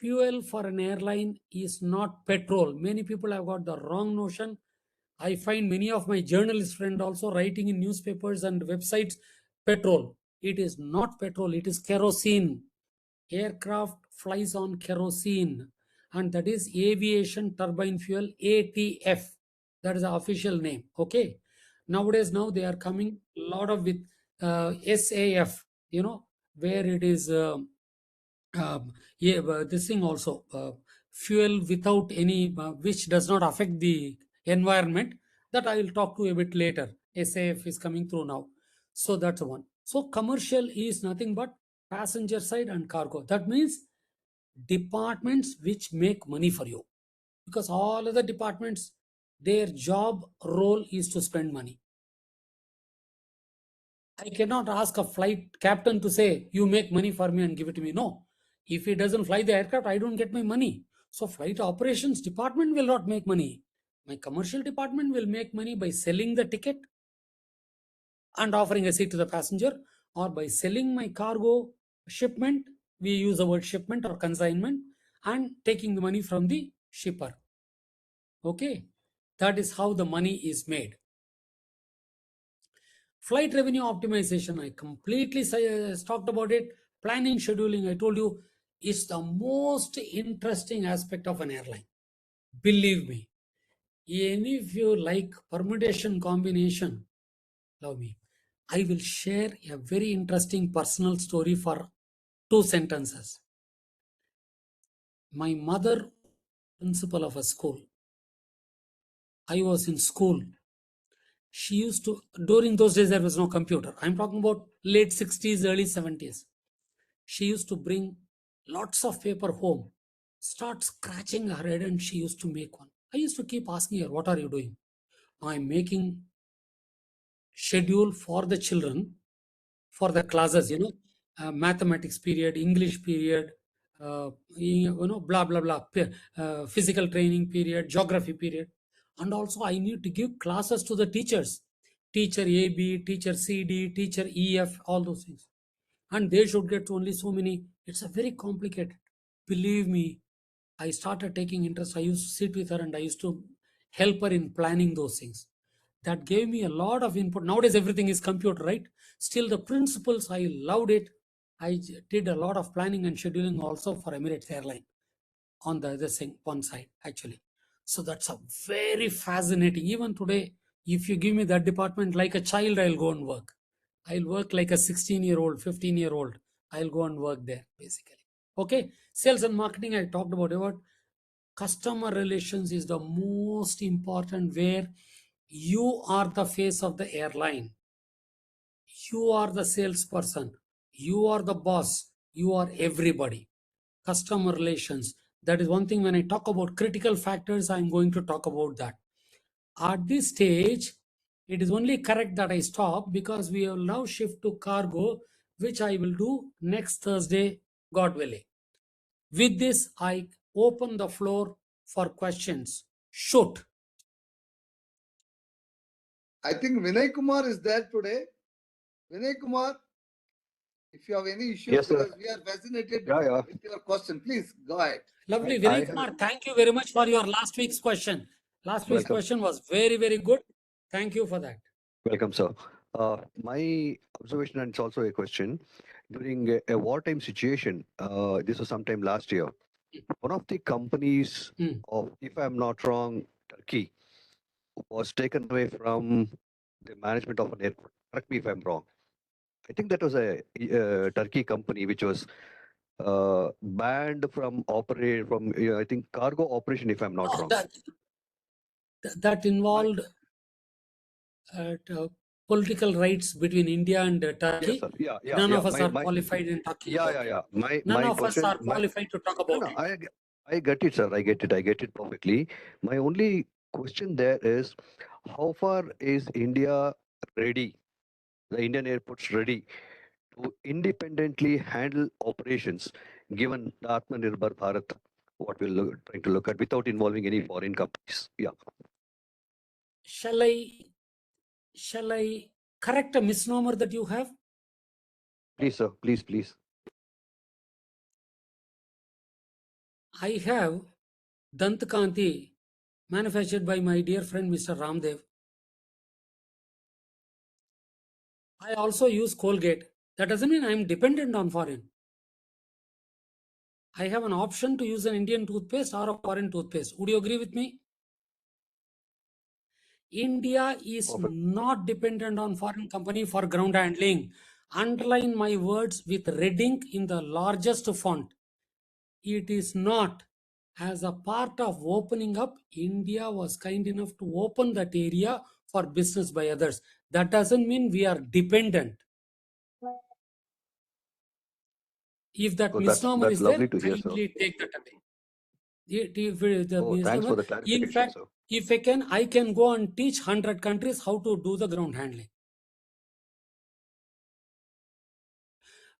Fuel for an airline is not petrol. Many people have got the wrong notion. I find many of my journalist friends also writing in newspapers and websites, petrol. It is not petrol, it is kerosene. Aircraft flies on kerosene, and that is aviation turbine fuel, ATF. That is the official name. Okay. Nowadays, now they are coming a lot of with SAF, where it is this thing also, fuel without any, which does not affect the environment. That I will talk to a bit later. SAF is coming through now. So that's one. So commercial is nothing but passenger side and cargo. That means departments which make money for you, because all other departments, their job role is to spend money. I cannot ask a flight captain to say, you make money for me and give it to me. No. If he doesn't fly the aircraft, I don't get my money. So flight operations department will not make money. My commercial department will make money by selling the ticket and offering a seat to the passenger, or by selling my cargo shipment. We use the word shipment or consignment, and taking the money from the shipper. Okay. That is how the money is made. Flight revenue optimization, I completely talked about it. Planning, scheduling, I told you, is the most interesting aspect of an airline. Believe me, any of you like permutation combination, love me. I will share a very interesting personal story for 2 sentences. My mother, principal of a school. I was in school. She used to, during those days there was no computer. I'm talking about late 60s, early 70s. She used to bring lots of paper home, start scratching her head, and she used to make one. I used to keep asking her, what are you doing? I'm making schedule for the children, for the classes, mathematics period, English period, blah, blah, blah, physical training period, geography period. And also I need to give classes to the teachers, teacher AB, teacher CD, teacher EF, all those things. And they should get only so many. It's a very complicated. Believe me, I started taking interest. I used to sit with her and I used to help her in planning those things. That gave me a lot of input. Nowadays, everything is computer, right? Still, the principles, I loved it. I did a lot of planning and scheduling also for Emirates Airline on the other thing, one side, actually. So that's a very fascinating. Even today, if you give me that department like a child, I'll go and work. I'll work like a 16-year-old, 15-year-old. I'll go and work there, basically. Okay. Sales and marketing, I talked about. Customer relations is the most important, where you are the face of the airline. You are the salesperson. You are the boss. You are everybody. Customer relations. That is one thing. When I talk about critical factors, I'm going to talk about that. At this stage, it is only correct that I stop, because we will now shift to cargo, which I will do next Thursday, God willing. With this, I open the floor for questions. Shoot. I think Vinay Kumar is there today. Vinay Kumar, if you have any issues, Yes, sir. because we are fascinated Yeah. with your question, please go ahead. Lovely. I Vinay have- Kumar, thank you very much for your last week's question. Last week's Welcome. question was very, very good. Thank you for that. Welcome, sir. My observation, and it's also a question. During a wartime situation, this was sometime last year, one of the companies of, if I'm not wrong, Turkey, was taken away from the management of an airport. Correct me if I'm wrong. I think that was a Turkey company which was banned from operate from I think cargo operation, if I'm not Oh, wrong. that involved political rights between India and Turkey. Yes, sir. Yeah. None of us are qualified in talking about it. Yeah. None My of question, us are qualified to talk about it. I get it, sir. I get it perfectly. My only question there is, how far is India ready? The Indian airports ready to independently handle operations, given the Atmanirbhar Bharat, what we're trying to look at, without involving any foreign companies? Yeah. Shall I correct a misnomer that you have? Please, sir. Please. I have Dantkanti manufactured by my dear friend Mr. Ramdev. I also use Colgate. That doesn't mean I'm dependent on foreign. I have an option to use an Indian toothpaste or a foreign toothpaste. Would you agree with me? India is not dependent on foreign company for ground handling. Underline my words with red ink in the largest font. It is not. As a part of opening up, India was kind enough to open that area for business by others. That doesn't mean we are dependent. If that Oh, misnomer that's is there, lovely to hear, sir. kindly take that away. Thanks for the In clarification, fact, sir. if I can go and teach 100 countries how to do the ground handling.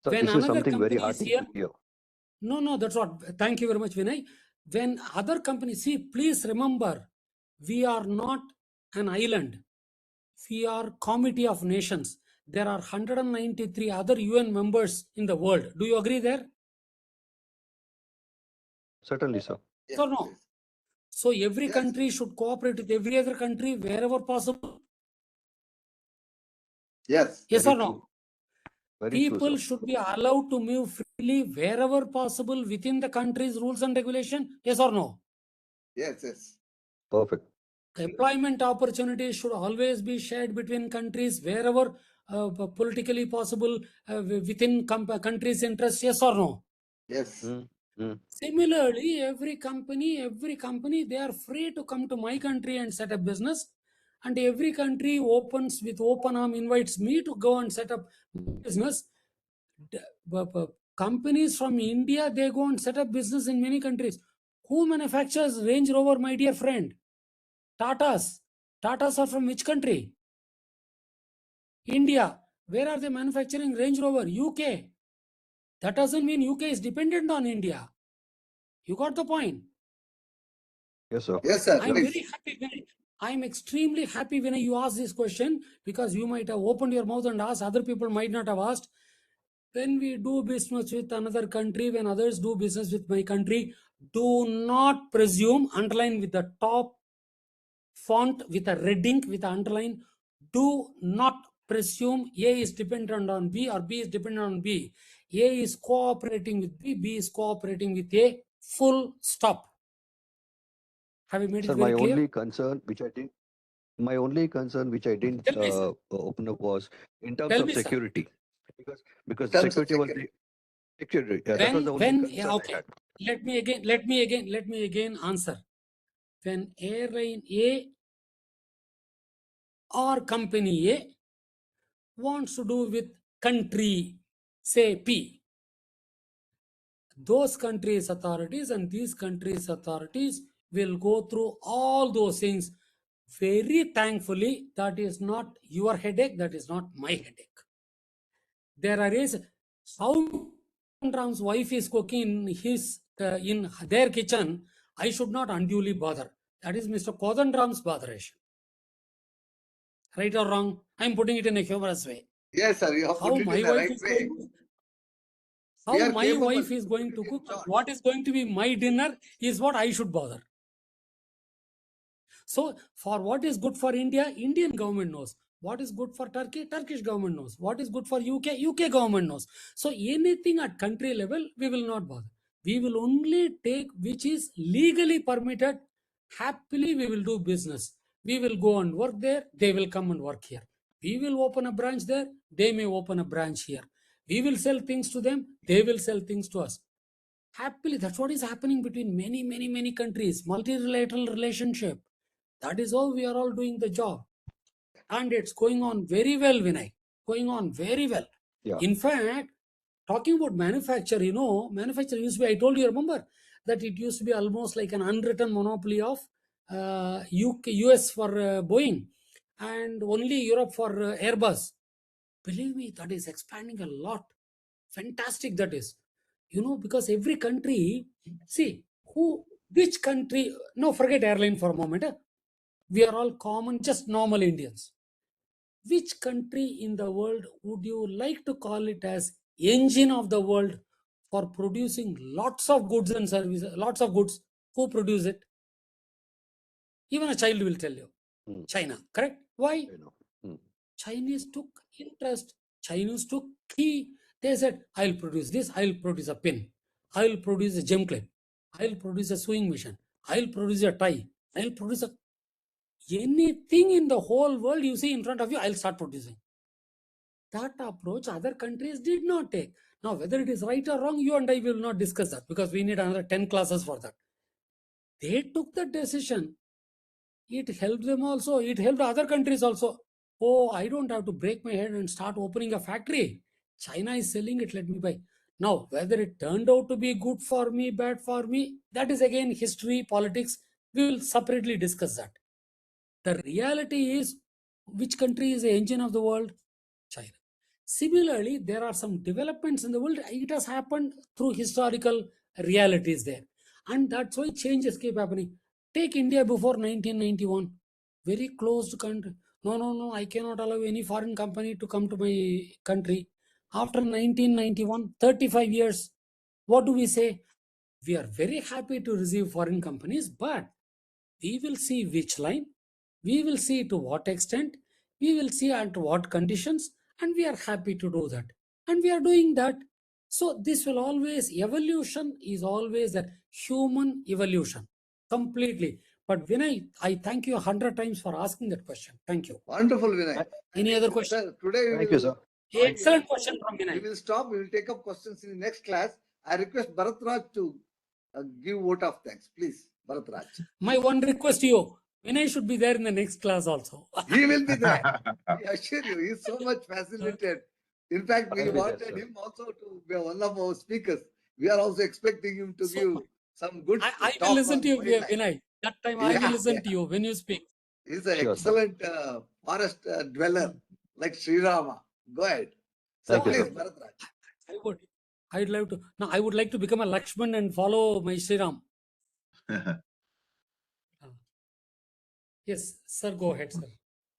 So When this is another something very company is heartening here, to hear. no, that's what. Thank you very much, Vinay. When other companies, see, please remember, we are not an island. We are Committee of Nations. There are 193 other UN members in the world. Do you agree there? Certainly, sir. Yes or no? So every Yes. country should cooperate with every other country wherever possible. Yes. Yes Very or no? true. Very People true, sir. should be allowed to move freely wherever possible within the country's rules and regulation. Yes or no? Yes. Yes. Perfect. Employment opportunities should always be shared between countries wherever politically possible within country's interest. Yes or no? Yes. Similarly, every company, they are free to come to my country and set up business. And every country opens with open arm, invites me to go and set up business. Companies from India, they go and set up business in many countries. Who manufactures Range Rover, my dear friend? Tatas. Tatas are from which country? India. Where are they manufacturing Range Rover? UK. That doesn't mean UK is dependent on India. You got the point? Yes, sir. Yes, sir. I'm Please. very happy when I'm extremely happy when you ask this question, because you might have opened your mouth and asked, other people might not have asked. When we do business with another country, when others do business with my country, do not presume, underline with the top font with a red ink with an underline, do not presume A is dependent on B or B is dependent on B. A is cooperating with B, B is cooperating with A, full stop. Have you made Sir, it very clear? my only concern which I didn't Tell me, sir. open up was in terms Tell of me, sir. security. Because Terms of security was security. the security. Yeah, that was the only concern Okay. I had. Let me again answer. When airline A or company A wants to do with country, say P, those countries' authorities and these countries' authorities will go through all those things. Very thankfully, that is not your headache, that is not my headache. There are how Ram's wife is cooking in their kitchen, I should not unduly bother. That is Mr. Kodandram's botheration. Right or wrong? I'm putting it in a humorous way. Yes, sir. You have How put it my in the wife right is way. going to, We how are my capable. wife is going to cook, what is going to be my dinner is what I should bother. So for what is good for India, Indian government knows. What is good for Turkey, Turkish government knows. What is good for UK, UK government knows. So anything at country level, we will not bother. We will only take which is legally permitted. Happily, we will do business. We will go and work there. They will come and work here. We will open a branch there. They may open a branch here. We will sell things to them. They will sell things to us. Happily, that's what is happening between many countries. Multilateral relationship. That is how we are all doing the job. And it's going on very well, Vinay. Going on very well. Yeah. In fact, talking about manufacture, manufacture used to be, I told you, remember, that it used to be almost like an unwritten monopoly of US for Boeing and only Europe for Airbus. Believe me, that is expanding a lot. Fantastic that is. Because every country, which country, no, forget airline for a moment. We are all common, just normal Indians. Which country in the world would you like to call it as engine of the world for producing lots of goods and services, lots of goods? Who produce it? Even a child will tell you. China, correct? Why? Chinese took interest. Chinese took key. They said, I'll produce this. I'll produce a pin. I'll produce a gem clip. I'll produce a sewing machine. I'll produce a tie. I'll produce anything in the whole world you see in front of you, I'll start producing. That approach other countries did not take. Now, whether it is right or wrong, you and I will not discuss that because we need another 10 classes for that. They took the decision. It helped them also. It helped other countries also. Oh, I don't have to break my head and start opening a factory. China is selling it, let me buy. Now, whether it turned out to be good for me, bad for me, that is again history, politics. We will separately discuss that. The reality is, which country is the engine of the world? China. Similarly, there are some developments in the world. It has happened through historical realities there. And that's why changes keep happening. Take India before 1991. Very closed country. No, I cannot allow any foreign company to come to my country. After 1991, 35 years, what do we say? We are very happy to receive foreign companies, but we will see which line, we will see to what extent, we will see at what conditions, and we are happy to do that. And we are doing that. So this will always, evolution is always that human evolution, completely. But Vinay, I thank you 100 times for asking that question. Thank you. Wonderful, Vinay. Any other question? Sir, today we Thank will, you, sir. Excellent question from we Vinay. will stop. We will take up questions in the next class. I request Bharatraj to give vote of thanks. Please, Bharatraj. My one request to you, Vinay should be there in the next class also. He will be there. I assure you, he is so much fascinated. In fact, we I'll be there, wanted sir. him also to be one of our speakers. We are also expecting him to So, give some good I talk will listen on to you, wildlife. Vinay. That time I will Yeah, listen yeah. to you when you speak. He's an Sure, sir. excellent forest dweller, like Sri Rama. Go ahead. Sir, Thank you, please, sir. Bharatraj. I'd love to. No, I would like to become a Lakshman and follow my Sri Ram. Yes, sir. Go ahead, sir.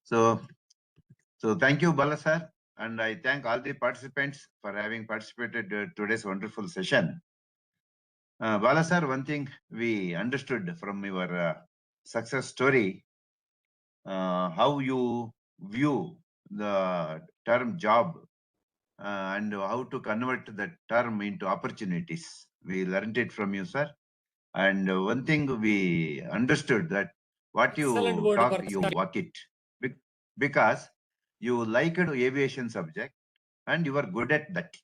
So thank you, Bala sir, and I thank all the participants for having participated today's wonderful session. Bala sir, one thing we understood from your success story, how you view the term job and how to convert the term into opportunities. We learned it from you, sir. And one thing we understood that what Excellent you word, talk, Bharat you sir. walk it. Because you liked aviation subject and you are good at that.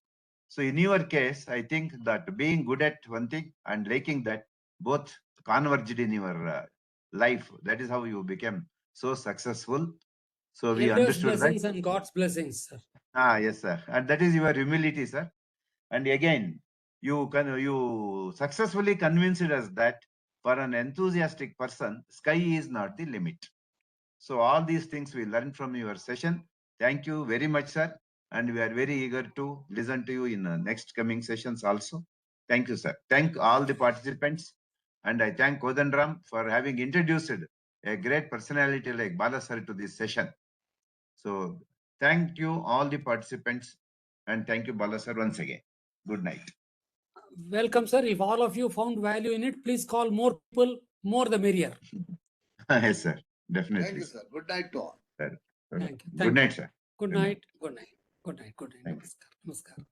So in your case, I think that being good at one thing and liking that both converged in your life. That is how you became so successful. So we Elders' understood that. blessings and God's blessings, sir. Yes, sir. And that is your humility, sir. And again, you successfully convinced us that for an enthusiastic person, sky is not the limit. So all these things we learned from your session. Thank you very much, sir. And we are very eager to listen to you in next coming sessions also. Thank you, sir. Thank all the participants. And I thank Kodandram for having introduced a great personality like Bala sir to this session. So thank you all the participants. And thank you, Bala sir, once again. Good night. Welcome, sir. If all of you found value in it, please call more people, more the merrier. Yes, sir. Definitely. Thank you, sir. Good night to all. Sir. Thank you. Good night, sir. Good night. Good night. Good night. Good night. Thank you. Namaskar. Namaskar.